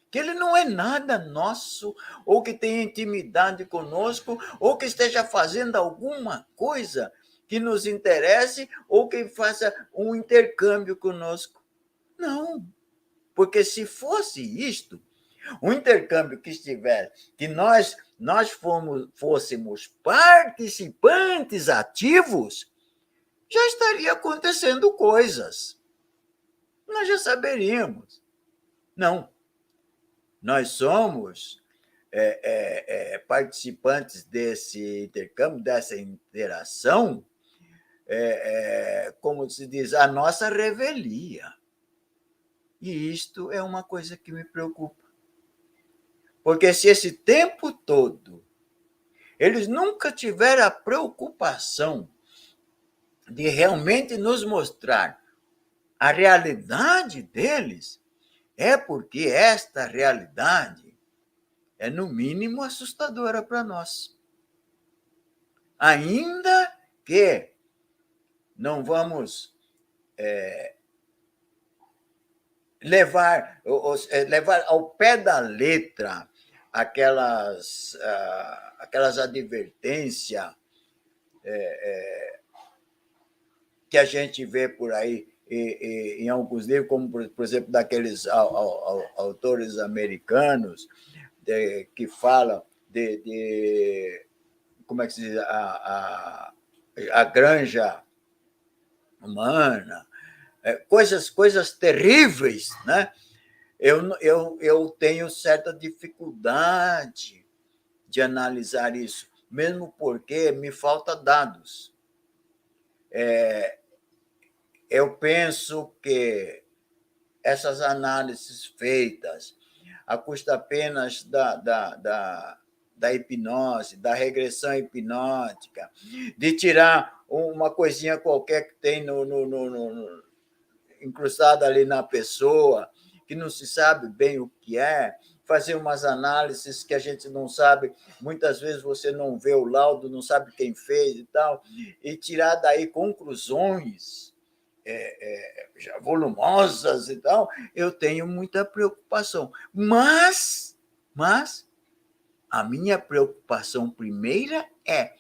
[SPEAKER 2] Que ele não é nada nosso, ou que tenha intimidade conosco, ou que esteja fazendo alguma coisa que nos interesse, ou que faça um intercâmbio conosco. Não. Porque se fosse isto, um intercâmbio que estivesse, que nós fôssemos participantes ativos, já estaria acontecendo coisas. Nós já saberíamos. Não. Nós somos participantes desse intercâmbio, dessa interação, como se diz, a nossa revelia. E isto é uma coisa que me preocupa. Porque se esse tempo todo eles nunca tiveram a preocupação de realmente nos mostrar a realidade deles, é porque esta realidade é, no mínimo, assustadora para nós. Ainda que não vamos levar ao pé da letra aquelas advertências que a gente vê por aí em alguns livros, como, por exemplo, daqueles autores americanos que falam de como é que se diz, a granja humana, coisas terríveis, né? Eu tenho certa dificuldade de analisar isso, mesmo porque me falta dados. Eu penso que essas análises feitas a custa apenas da hipnose, da regressão hipnótica, de tirar uma coisinha qualquer que tem incrustada ali na pessoa, que não se sabe bem o que é, fazer umas análises que a gente não sabe, muitas vezes você não vê o laudo, não sabe quem fez e tal, e tirar daí conclusões já volumosas e tal, eu tenho muita preocupação. Mas a minha preocupação primeira é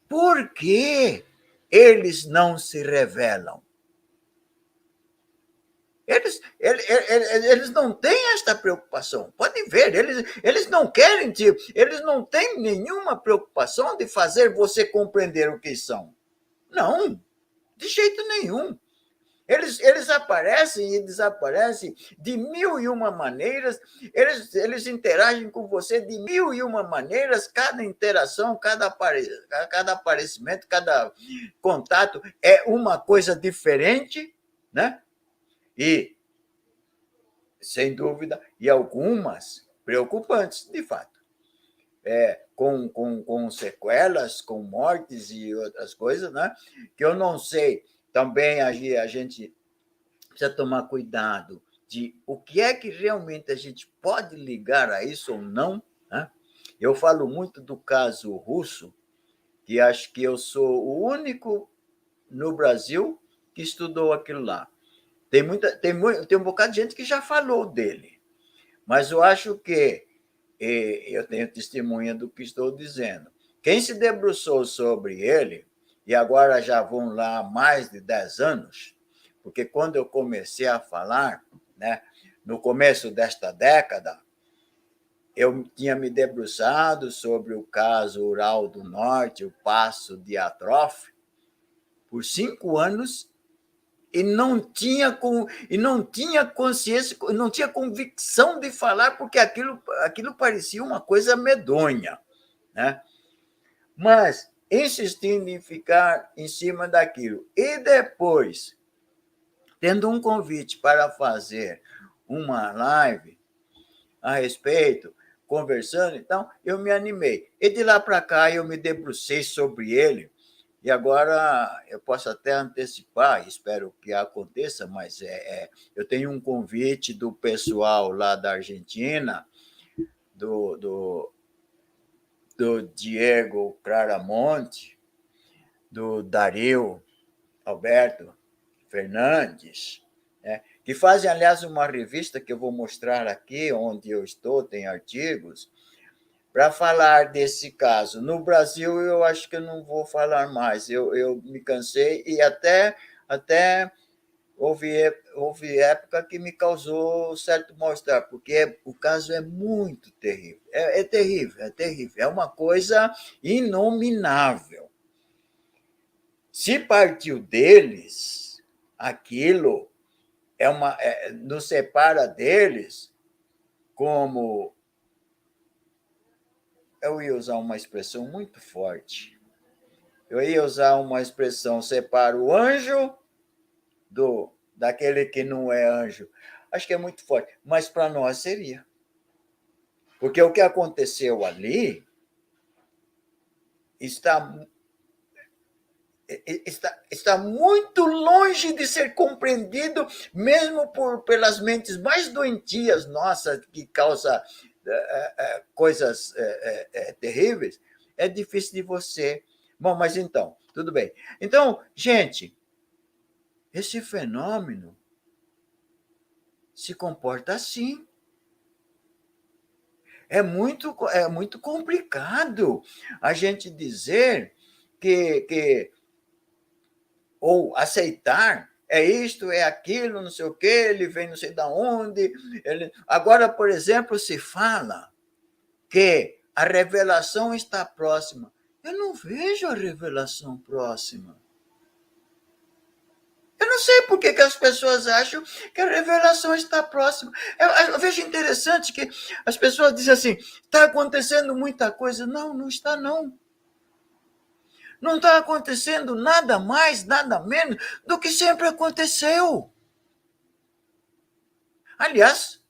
[SPEAKER 2] por que eles não se revelam? Eles não têm esta preocupação. Podem ver, eles não querem, eles não têm nenhuma preocupação de fazer você compreender o que são. Não, de jeito nenhum. Eles aparecem e desaparecem de 1001 maneiras, eles interagem com você de 1001 maneiras, cada interação, cada aparecimento, cada contato é uma coisa diferente, né? E, sem dúvida, e algumas preocupantes, de fato, com sequelas, com mortes e outras coisas, né? Que eu não sei. Também a gente precisa tomar cuidado de o que é que realmente a gente pode ligar a isso ou não, né? Eu falo muito do caso russo, que acho que eu sou o único no Brasil que estudou aquilo lá. Tem um bocado de gente que já falou dele, mas eu acho que eu tenho testemunha do que estou dizendo. Quem se debruçou sobre ele, e agora já vão lá mais de 10 anos, porque quando eu comecei a falar, né, no começo desta década, eu tinha me debruçado sobre o caso Ural do Norte, o Passo de Atrof, por 5 anos, e não tinha consciência, não tinha convicção de falar, porque aquilo parecia uma coisa medonha, né? Mas insistindo em ficar em cima daquilo. E depois, tendo um convite para fazer uma live a respeito, conversando, então, eu me animei. E de lá para cá, eu me debrucei sobre ele, e agora eu posso até antecipar, espero que aconteça, mas eu tenho um convite do pessoal lá da Argentina, do Diego Claramonte, do Dario Alberto Fernandes, né, que fazem, aliás, uma revista que eu vou mostrar aqui, onde eu estou, tem artigos, para falar desse caso. No Brasil, eu acho que eu não vou falar mais, eu me cansei e até houve época que me causou certo mal-estar, porque o caso é muito terrível. É terrível, é terrível. É uma coisa inominável. Se partiu deles, aquilo nos separa deles como... Eu ia usar uma expressão muito forte. Eu ia usar uma expressão, separa o anjo daquele que não é anjo. Acho que é muito forte, mas para nós seria. Porque o que aconteceu ali está muito longe de ser compreendido, mesmo pelas mentes mais doentias nossas, que causa coisas terríveis. É difícil de você... Bom, mas então, tudo bem. Então, gente, esse fenômeno se comporta assim. É muito complicado a gente dizer ou aceitar, é isto, é aquilo, não sei o quê, ele vem não sei de onde. Agora, por exemplo, se fala que a revelação está próxima. Eu não vejo a revelação próxima. Eu não sei por que as pessoas acham que a revelação está próxima. Eu vejo interessante que as pessoas dizem assim, está acontecendo muita coisa. Não, não está, não. Não está acontecendo nada mais, nada menos do que sempre aconteceu. Aliás,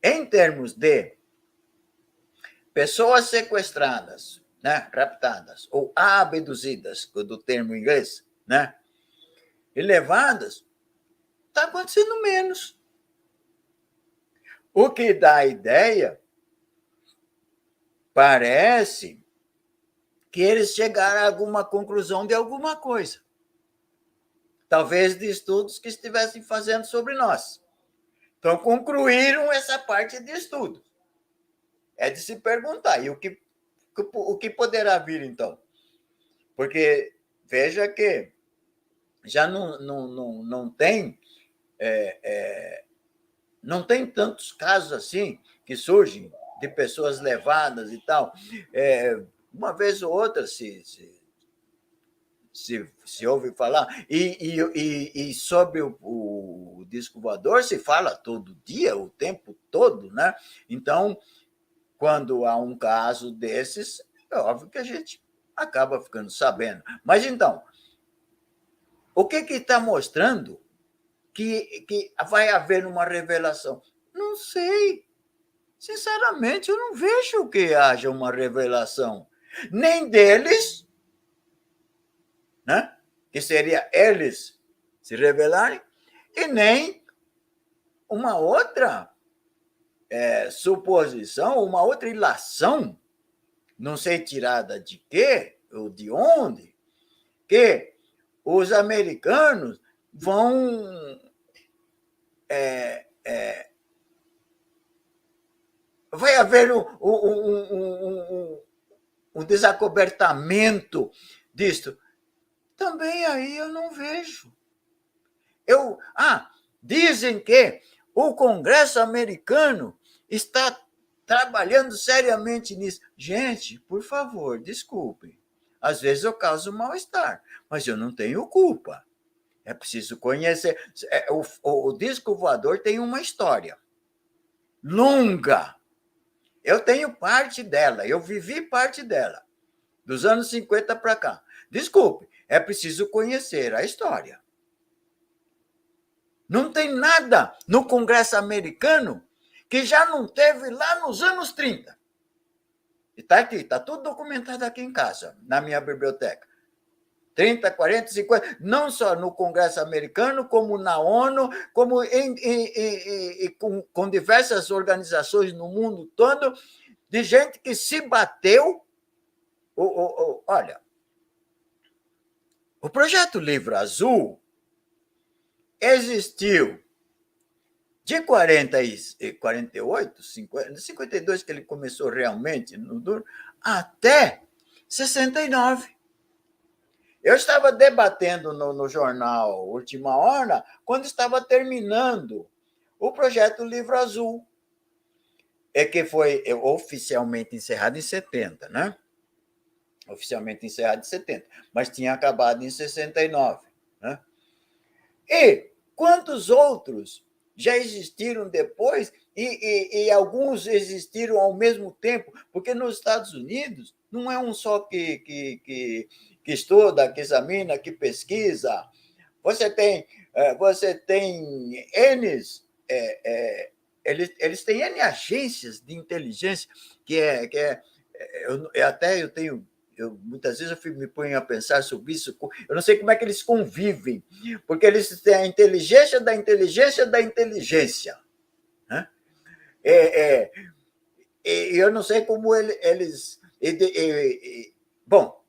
[SPEAKER 2] em termos de pessoas sequestradas, né, raptadas, ou abduzidas, do termo inglês, né, e levadas, está acontecendo menos. O que dá a ideia, parece que eles chegaram a alguma conclusão de alguma coisa. Talvez de estudos que estivessem fazendo sobre nós. Então, concluíram essa parte de estudo. É de se perguntar, e o que poderá vir, então? Porque veja que já não tem não tem tantos casos assim que surgem de pessoas levadas e tal. Uma vez ou outra se ouve falar, e sobre o disco voador se fala todo dia, o tempo todo, né? Então, quando há um caso desses, é óbvio que a gente acaba ficando sabendo. Mas então, o que está mostrando que vai haver uma revelação? Não sei. Sinceramente, eu não vejo que haja uma revelação. Nem deles, né? Que seria eles se revelarem, e nem uma outra suposição, uma outra ilação, não sei tirada de quê ou de onde, que os americanos vão vai haver um desacobertamento disto. Também aí eu não vejo. Dizem que o Congresso americano está trabalhando seriamente nisso. Gente, por favor, desculpem. Às vezes eu causo mal-estar, mas eu não tenho culpa. É preciso conhecer. O disco voador tem uma história longa. Eu tenho parte dela, eu vivi parte dela. dos anos 50 para cá. Desculpe, é preciso conhecer a história. Não tem nada no Congresso americano que já não teve lá nos anos 30. E está aqui, está tudo documentado aqui em casa, na minha biblioteca. 30, 40, 50, não só no Congresso americano, como na ONU, como com diversas organizações no mundo todo, de gente que se bateu. Olha, o Projeto Livro Azul existiu de 48, 50, 52, que ele começou realmente no duro, até 69. Eu estava debatendo no jornal Última Hora, quando estava terminando o Projeto Livro Azul, que foi oficialmente encerrado em 70, né? Oficialmente encerrado em 70, mas tinha acabado em 69. Né? E quantos outros já existiram depois e alguns existiram ao mesmo tempo? Porque nos Estados Unidos não é um só que estuda, que examina, que pesquisa. Você tem N, eles têm N agências de inteligência eu tenho. Muitas vezes eu me ponho a pensar sobre isso. Eu não sei como é que eles convivem, porque eles têm a inteligência da inteligência da inteligência. Né? Eu não sei como eles. Bom,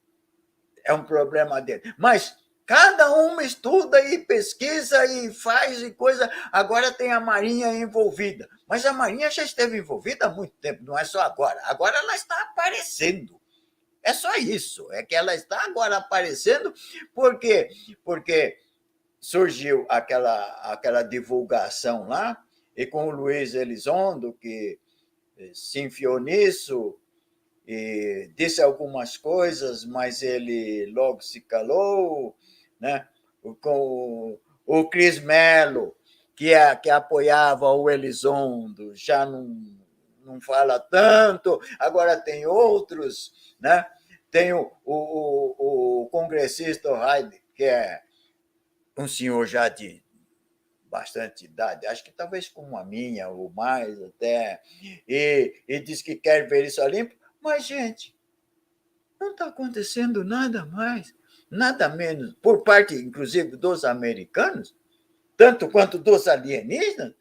[SPEAKER 2] é um problema dele. Mas cada um estuda e pesquisa e faz e coisa. Agora tem a Marinha envolvida. Mas a Marinha já esteve envolvida há muito tempo, não é só agora. Agora ela está aparecendo. É só isso, é que ela está agora aparecendo porque surgiu aquela divulgação lá, e com o Luiz Elizondo, que se enfiou nisso e disse algumas coisas, mas ele logo se calou, né? Com o Cris Mello, que apoiava o Elizondo, já não fala tanto, agora tem outros, né? Tem o congressista Heide, que é um senhor já de bastante idade, acho que talvez como a minha, ou mais até, e diz que quer ver isso limpo, mas, gente, não está acontecendo nada mais, nada menos, por parte, inclusive, dos americanos, tanto quanto dos alienígenas,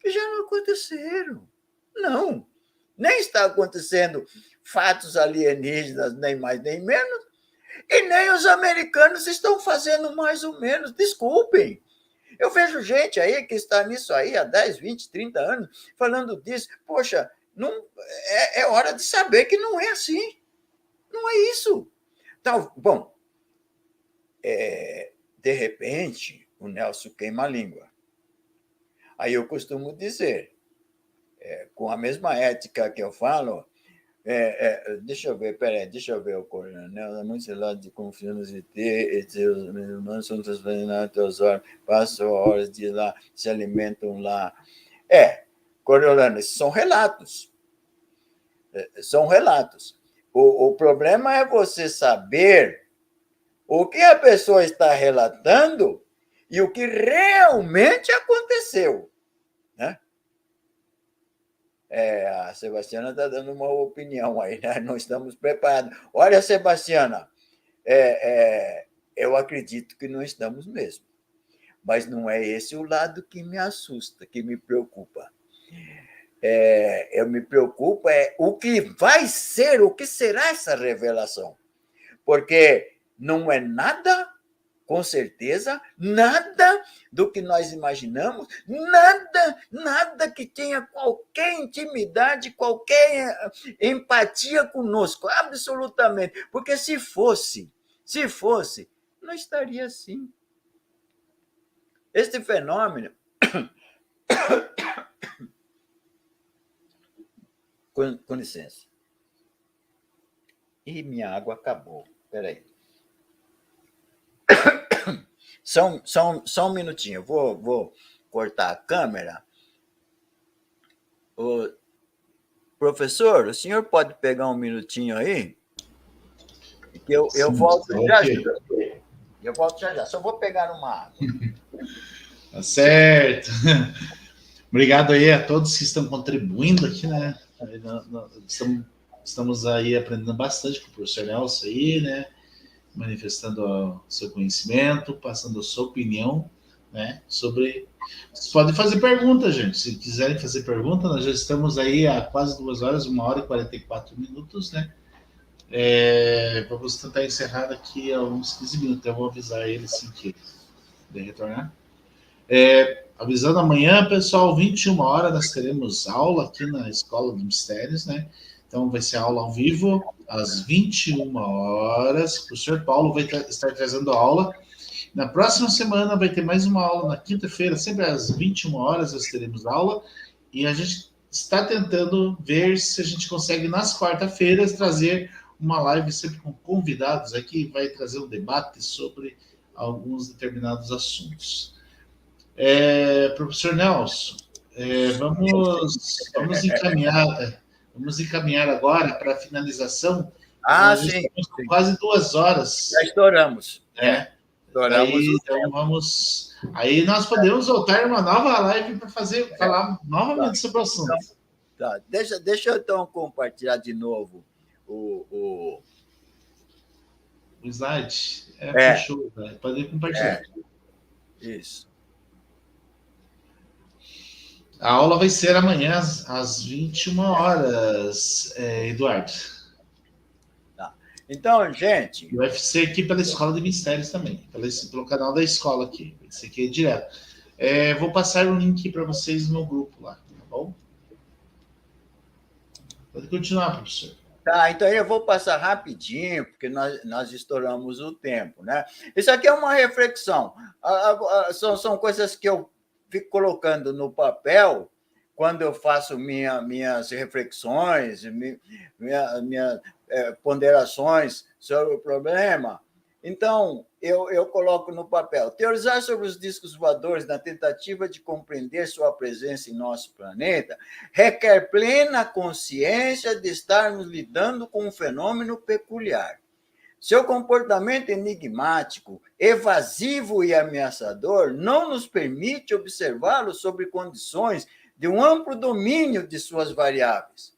[SPEAKER 2] que já não aconteceram. Não, nem está acontecendo fatos alienígenas, nem mais nem menos, e nem os americanos estão fazendo mais ou menos. Desculpem. Eu vejo gente aí que está nisso aí há 10, 20, 30 anos, falando disso. Poxa, não, é hora de saber que não é assim. Não é isso. Bom, de repente, o Nelson queima a língua. Aí eu costumo dizer, com a mesma ética que eu falo, deixa eu ver, o coronel, muito lá de confiança e ter, e seus irmãos são transferidos aos teus olhos, passam horas de lá, se alimentam lá. Coronel, esses são relatos. São relatos. O problema é você saber o que a pessoa está relatando e o que realmente aconteceu. Né? A Sebastiana está dando uma opinião aí, né? Não estamos preparados. Olha, Sebastiana, eu acredito que não estamos mesmo. Mas não é esse o lado que me assusta, que me preocupa. Eu me preocupo o que vai ser, o que será essa revelação. Porque não é nada, com certeza, nada do que nós imaginamos, nada que tenha qualquer intimidade, qualquer empatia conosco, absolutamente. Porque se fosse, não estaria assim. Este fenômeno... Com licença. E minha água acabou. Espera aí. Só um minutinho. Vou cortar a câmera. Professor, o senhor pode pegar um minutinho aí? Eu volto
[SPEAKER 1] Sim,
[SPEAKER 2] já
[SPEAKER 1] ok.
[SPEAKER 2] já. Eu volto já já. Só vou pegar uma água.
[SPEAKER 1] Tá certo. Obrigado aí a todos que estão contribuindo aqui, né? Estamos aí aprendendo bastante com o professor Nelson aí, né? Manifestando o seu conhecimento, passando a sua opinião, né? Sobre. Vocês podem fazer perguntas, gente. Se quiserem fazer pergunta, nós já estamos aí há quase 2 horas, 1h44, né? Vamos tentar encerrar daqui a uns 15 minutos. Eu vou avisar ele assim que de retornar. Avisando amanhã, pessoal, 21 horas nós teremos aula aqui na Escola de Mistérios, né? Então vai ser aula ao vivo às 21 horas. O professor Paulo vai estar trazendo aula. Na próxima semana vai ter mais uma aula na quinta-feira, sempre às 21 horas nós teremos aula. E a gente está tentando ver se a gente consegue nas quarta-feiras trazer uma live sempre com convidados aqui, vai trazer um debate sobre alguns determinados assuntos. Professor Nelson, vamos encaminhar agora para a finalização, porque nós já
[SPEAKER 2] Sim.
[SPEAKER 1] estamos com quase 2 horas.
[SPEAKER 2] Já estouramos.
[SPEAKER 1] Né?
[SPEAKER 2] Estouramos
[SPEAKER 1] Daí, então vamos. Aí nós podemos voltar uma nova live para falar novamente sobre o assunto.
[SPEAKER 2] Tá. Deixa eu então compartilhar de novo o
[SPEAKER 1] slide. Fechou. Né? Pode compartilhar.
[SPEAKER 2] Isso.
[SPEAKER 1] A aula vai ser amanhã às 21 horas, Eduardo.
[SPEAKER 2] Tá. Então, gente.
[SPEAKER 1] E vai ser aqui pela Escola de Mistérios também, pelo canal da escola aqui. Esse aqui é direto. Vou passar o link para vocês no grupo lá, tá bom? Pode continuar, professor.
[SPEAKER 2] Tá, então eu vou passar rapidinho, porque nós estouramos o tempo, né? Isso aqui é uma reflexão. São coisas que eu fico colocando no papel quando eu faço minhas reflexões, minhas ponderações sobre o problema. Então, eu coloco no papel. Teorizar sobre os discos voadores na tentativa de compreender sua presença em nosso planeta requer plena consciência de estarmos lidando com um fenômeno peculiar. Seu comportamento enigmático, evasivo e ameaçador não nos permite observá-lo sob condições de um amplo domínio de suas variáveis.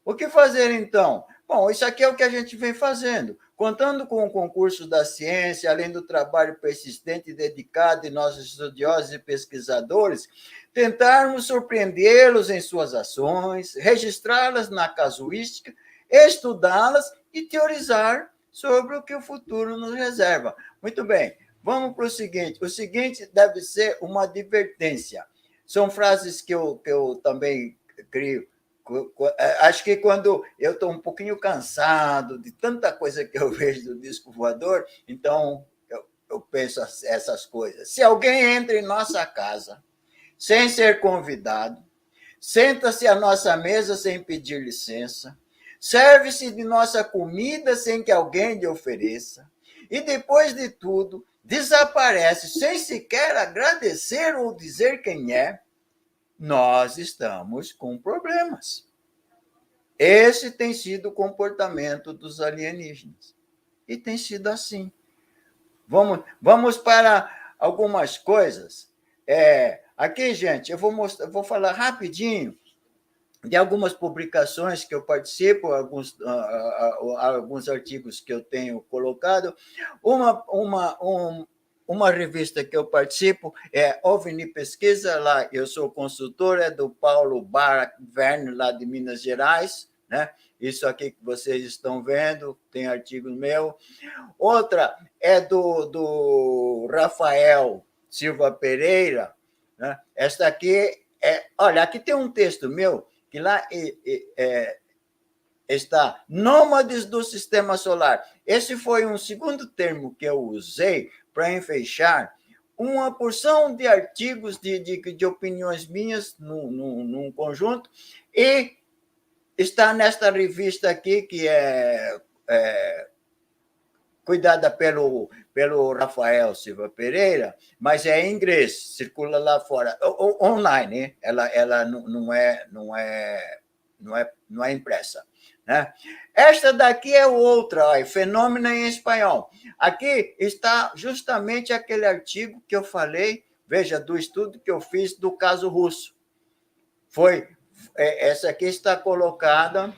[SPEAKER 2] O que fazer, então? Bom, isso aqui é o que a gente vem fazendo. Contando com o concurso da ciência, além do trabalho persistente e dedicado de nossos estudiosos e pesquisadores, tentarmos surpreendê-los em suas ações, registrá-las na casuística, estudá-las e teorizar sobre o que o futuro nos reserva. Muito bem, vamos para o seguinte. O seguinte deve ser uma advertência. São frases que eu também crio. Acho que quando eu estou um pouquinho cansado de tanta coisa que eu vejo do disco voador, então eu penso essas coisas. Se alguém entra em nossa casa sem ser convidado, senta-se à nossa mesa sem pedir licença, serve-se de nossa comida sem que alguém lhe ofereça, e depois de tudo, desaparece sem sequer agradecer ou dizer quem é, nós estamos com problemas. Esse tem sido o comportamento dos alienígenas. E tem sido assim. Vamos para algumas coisas. Aqui, gente, eu vou falar rapidinho de algumas publicações que eu participo, alguns artigos que eu tenho colocado. Uma revista que eu participo é OVNI Pesquisa, lá eu sou consultor, é do Paulo Verne, lá de Minas Gerais, né? Isso aqui que vocês estão vendo, tem artigo meu. Outra é do Rafael Silva Pereira, né? Esta aqui olha, aqui tem um texto meu, que lá está Nômades do Sistema Solar. Esse foi um segundo termo que eu usei para enfeixar uma porção de artigos de opiniões minhas num conjunto, e está nesta revista aqui, que é cuidada pelo Rafael Silva Pereira, mas é em inglês, circula lá fora, online, hein? Ela não é impressa. né? Esta daqui é outra, ó, Fenômeno em Espanhol. Aqui está justamente aquele artigo que eu falei, veja, do estudo que eu fiz do caso russo. Essa aqui está colocada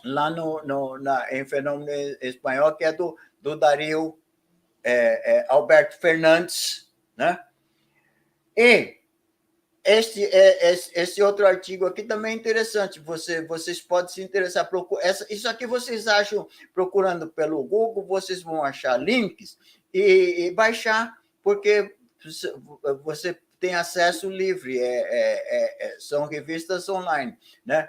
[SPEAKER 2] lá em Fenômeno em Espanhol, que é do Darío Alberto Fernandes, né? E esse outro artigo aqui também é interessante, vocês podem se interessar. Isso aqui vocês acham, procurando pelo Google, vocês vão achar links e baixar, porque você tem acesso livre, são revistas online, né?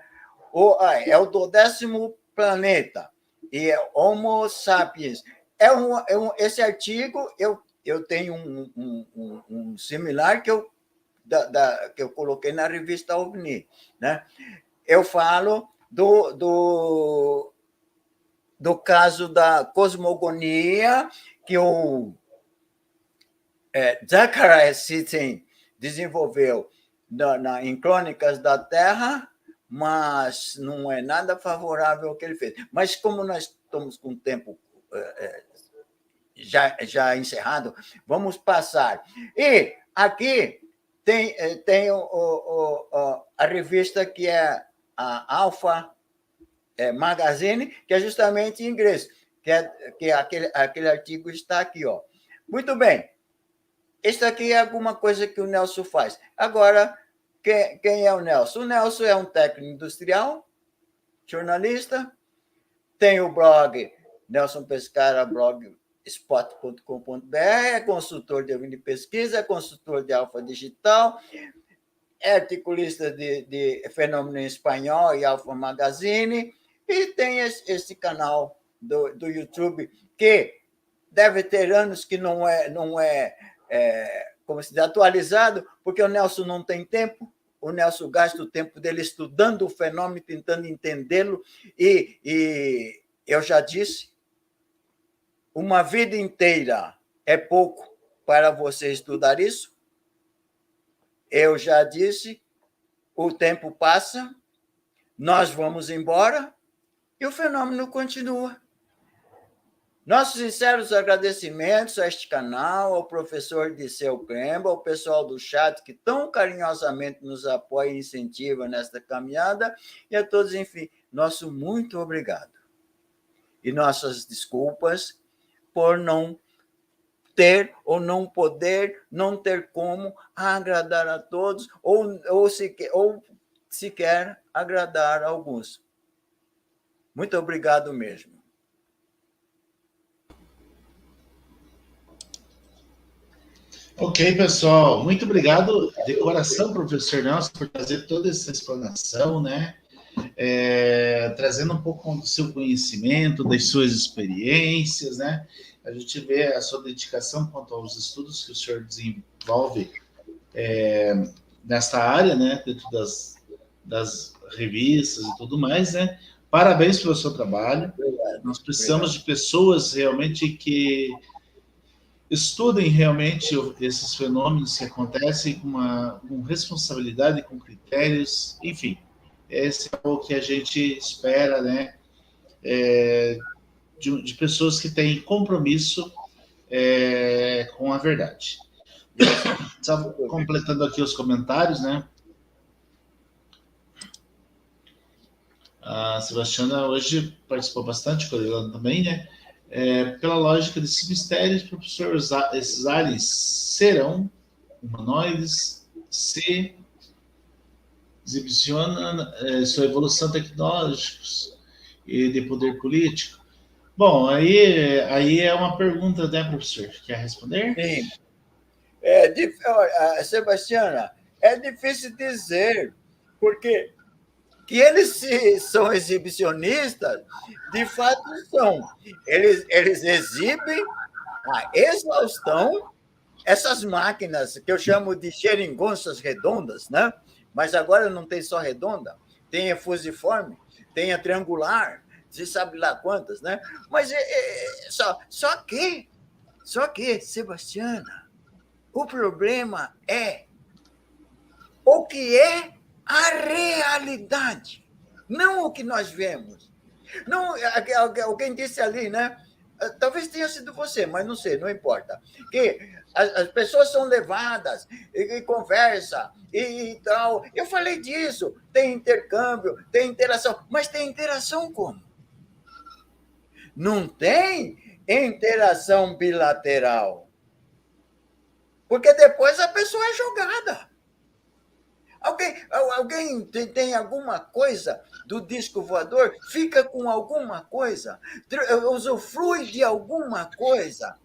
[SPEAKER 2] É o do 10º planeta, e é Homo sapiens. Esse artigo, eu tenho um similar que eu coloquei na revista OVNI, né? Eu falo do caso da cosmogonia que o Zecharia Sitchin desenvolveu em Crônicas da Terra, mas não é nada favorável ao que ele fez. Mas como nós estamos com o tempo já encerrado, vamos passar. E aqui tem a revista que é a Alpha Magazine, que é justamente em inglês, que aquele artigo está aqui, ó. Muito bem. Isso aqui é alguma coisa que o Nelson faz. Agora, quem é o Nelson? O Nelson é um técnico industrial, jornalista, tem o blog Nelson Pescara, blogspot.com.br, é consultor de pesquisa, é consultor de Alfa Digital, é articulista de Fenômeno em Espanhol e Alfa Magazine, e tem esse canal do YouTube, que deve ter anos que não é como se diz, atualizado, porque o Nelson não tem tempo, o Nelson gasta o tempo dele estudando o fenômeno, tentando entendê-lo, e eu já disse, uma vida inteira é pouco para você estudar isso. Eu já disse, o tempo passa, nós vamos embora e o fenômeno continua. Nossos sinceros agradecimentos a este canal, ao professor Disseu Cremba, ao pessoal do chat que tão carinhosamente nos apoia e incentiva nesta caminhada, e a todos, enfim, nosso muito obrigado. E nossas desculpas por não ter ou não poder, não ter como agradar a todos, ou sequer agradar a alguns. Muito obrigado mesmo.
[SPEAKER 1] Ok, pessoal. Muito obrigado de coração, professor Nelson, por trazer toda essa explanação, né? Trazendo um pouco do seu conhecimento, das suas experiências, né? A gente vê a sua dedicação quanto aos estudos que o senhor desenvolve nesta área, né? Dentro das revistas e tudo mais, né? Parabéns pelo seu trabalho.
[SPEAKER 2] Obrigado.
[SPEAKER 1] Nós precisamos de pessoas realmente que estudem realmente esses fenômenos que acontecem com responsabilidade, com critérios, enfim. Esse é o que a gente espera, né? De pessoas que têm compromisso com a verdade. Só completando aqui os comentários, né? A Sebastiana hoje participou bastante, Corilano também, né? Pela lógica desses mistérios, professor, esses aliens serão humanoides, se exibicionam sua evolução tecnológica e de poder político. Bom, aí é uma pergunta, né, professor? Quer responder?
[SPEAKER 2] Sim. Sebastiana, é difícil dizer, porque que eles são exibicionistas, de fato são. Eles exibem a exaustão essas máquinas que eu chamo de xeringonças redondas, né? Mas agora não tem só redonda, tem a fusiforme, tem a triangular, você sabe lá quantas, né? Mas só que, Sebastiana, o problema é o que é a realidade, não o que nós vemos. Não, alguém disse ali, né? Talvez tenha sido você, mas não sei, não importa. Que as pessoas são levadas e conversa e tal. Eu falei disso. Tem intercâmbio, tem interação, mas tem interação como? Não tem interação bilateral. Porque depois a pessoa é jogada. Alguém tem alguma coisa do disco voador? Fica com alguma coisa? Usufrui de alguma coisa?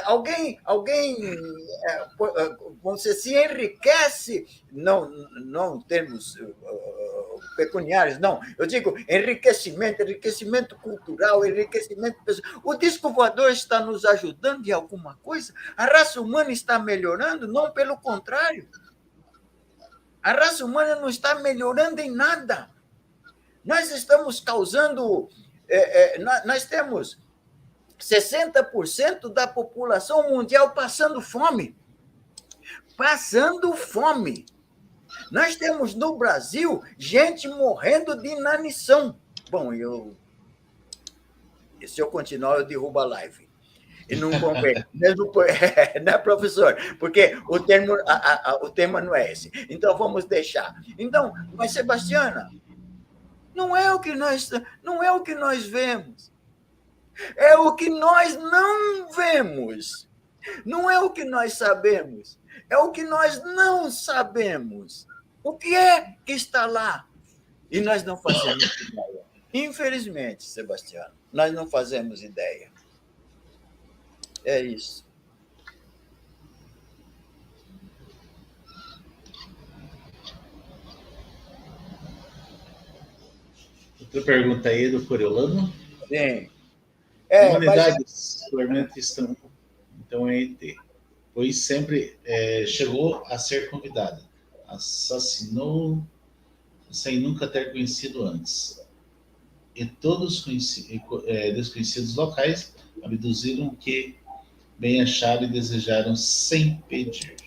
[SPEAKER 2] Alguém você se enriquece, não termos pecuniários, não. Eu digo enriquecimento cultural, enriquecimento pessoal. O disco voador está nos ajudando em alguma coisa? A raça humana está melhorando? Não, pelo contrário. A raça humana não está melhorando em nada. Nós estamos causando. Nós temos 60% da população mundial passando fome. Passando fome. Nós temos no Brasil gente morrendo de inanição. Bom, se eu continuar, eu derrubo a live. E não convém, mesmo né, professor? Porque o tema não é esse. Então, vamos deixar. Então, mas, Sebastiana, não é o que nós vemos. É o que nós não vemos. Não é o que nós sabemos. É o que nós não sabemos. O que é que está lá? E nós não fazemos ideia. Infelizmente, Sebastiana, nós não fazemos ideia. É isso.
[SPEAKER 1] Outra pergunta aí do Coriolano.
[SPEAKER 2] Sim.
[SPEAKER 1] Humanidades atualmente estão em ET, pois sempre chegou a ser convidada. Assassinou sem nunca ter conhecido antes. E todos desconhecidos locais abduziram o que bem acharam e desejaram sem pedir.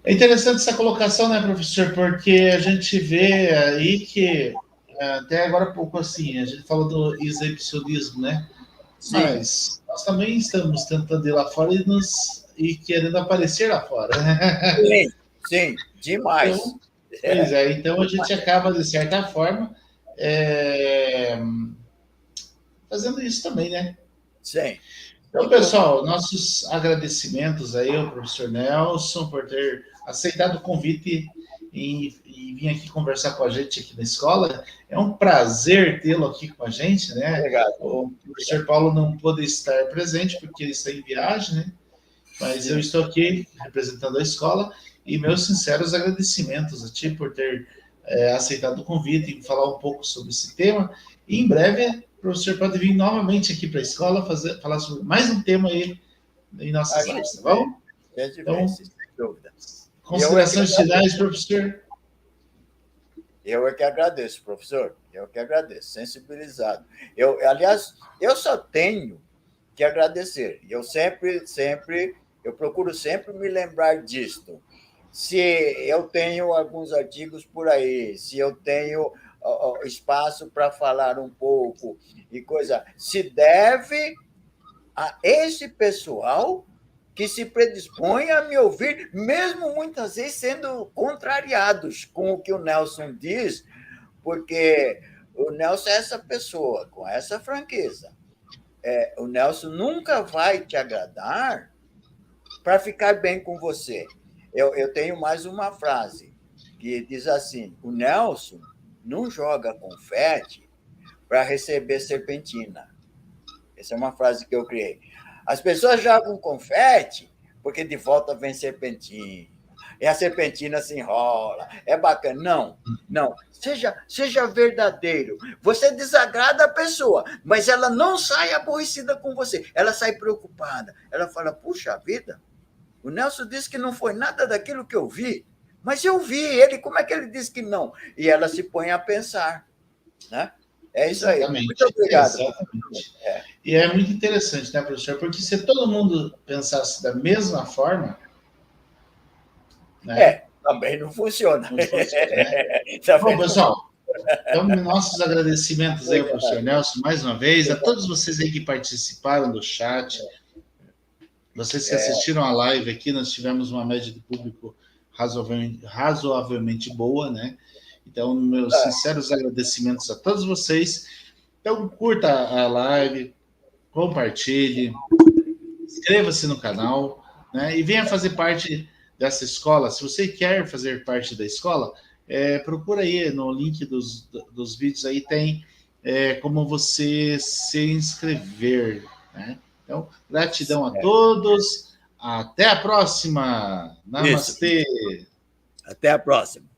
[SPEAKER 1] É interessante essa colocação, né, professor? Porque a gente vê aí que, até agora há pouco assim, a gente falou do exibicionismo, né? Sim. Mas nós também estamos tentando ir lá fora e querendo aparecer lá fora.
[SPEAKER 2] Sim, demais.
[SPEAKER 1] Então a gente acaba, de certa forma, fazendo isso também, né?
[SPEAKER 2] Sim.
[SPEAKER 1] Então, pessoal, nossos agradecimentos aí ao professor Nelson por ter aceitado o convite e vir aqui conversar com a gente aqui na escola. É um prazer tê-lo aqui com a gente, né?
[SPEAKER 2] Obrigado.
[SPEAKER 1] O professor Paulo não pôde estar presente porque ele está em viagem, né? Mas eu estou aqui representando a escola e meus sinceros agradecimentos a ti por ter aceitado o convite e falar um pouco sobre esse tema. E em breve o professor pode vir novamente aqui para a escola falar sobre mais um tema aí em nossas lives, tá bom?
[SPEAKER 2] Então, sem dúvida.
[SPEAKER 1] Considerações finais, professor?
[SPEAKER 2] Eu é que agradeço, professor. Eu que agradeço, sensibilizado. Aliás, eu só tenho que agradecer. Eu procuro sempre me lembrar disto. Se eu tenho alguns artigos por aí, se eu tenho espaço para falar um pouco e coisa, se deve a esse pessoal que se predispõe a me ouvir, mesmo muitas vezes sendo contrariados com o que o Nelson diz, porque o Nelson é essa pessoa, com essa franqueza. O Nelson nunca vai te agradar para ficar bem com você. Eu tenho mais uma frase que diz assim: o Nelson não joga confete para receber serpentina. Essa é uma frase que eu criei. As pessoas jogam confete porque de volta vem serpentina. E a serpentina se enrola. É bacana. Não. Seja verdadeiro. Você desagrada a pessoa, mas ela não sai aborrecida com você. Ela sai preocupada. Ela fala, puxa vida, o Nelson disse que não foi nada daquilo que eu vi, mas eu vi ele, como é que ele disse que não? E ela se põe a pensar, né? É isso aí.
[SPEAKER 1] Exatamente.
[SPEAKER 2] Muito obrigado.
[SPEAKER 1] Exatamente. E é muito interessante, né, professor? Porque se todo mundo pensasse da mesma forma...
[SPEAKER 2] Né? Também não funciona.
[SPEAKER 1] Não funciona, né? Bom, pessoal, Então, nossos agradecimentos aí ao professor Nelson, mais uma vez, a todos vocês aí que participaram do chat, vocês que assistiram a live aqui, nós tivemos uma média de público razoavelmente boa, né? Então, meus sinceros agradecimentos a todos vocês. Então, curta a live, compartilhe, inscreva-se no canal, né? E venha fazer parte dessa escola. Se você quer fazer parte da escola, procura aí no link dos vídeos aí, tem como você se inscrever, né? Então, gratidão a todos. Até a próxima. Namastê.
[SPEAKER 2] Isso. Até a próxima.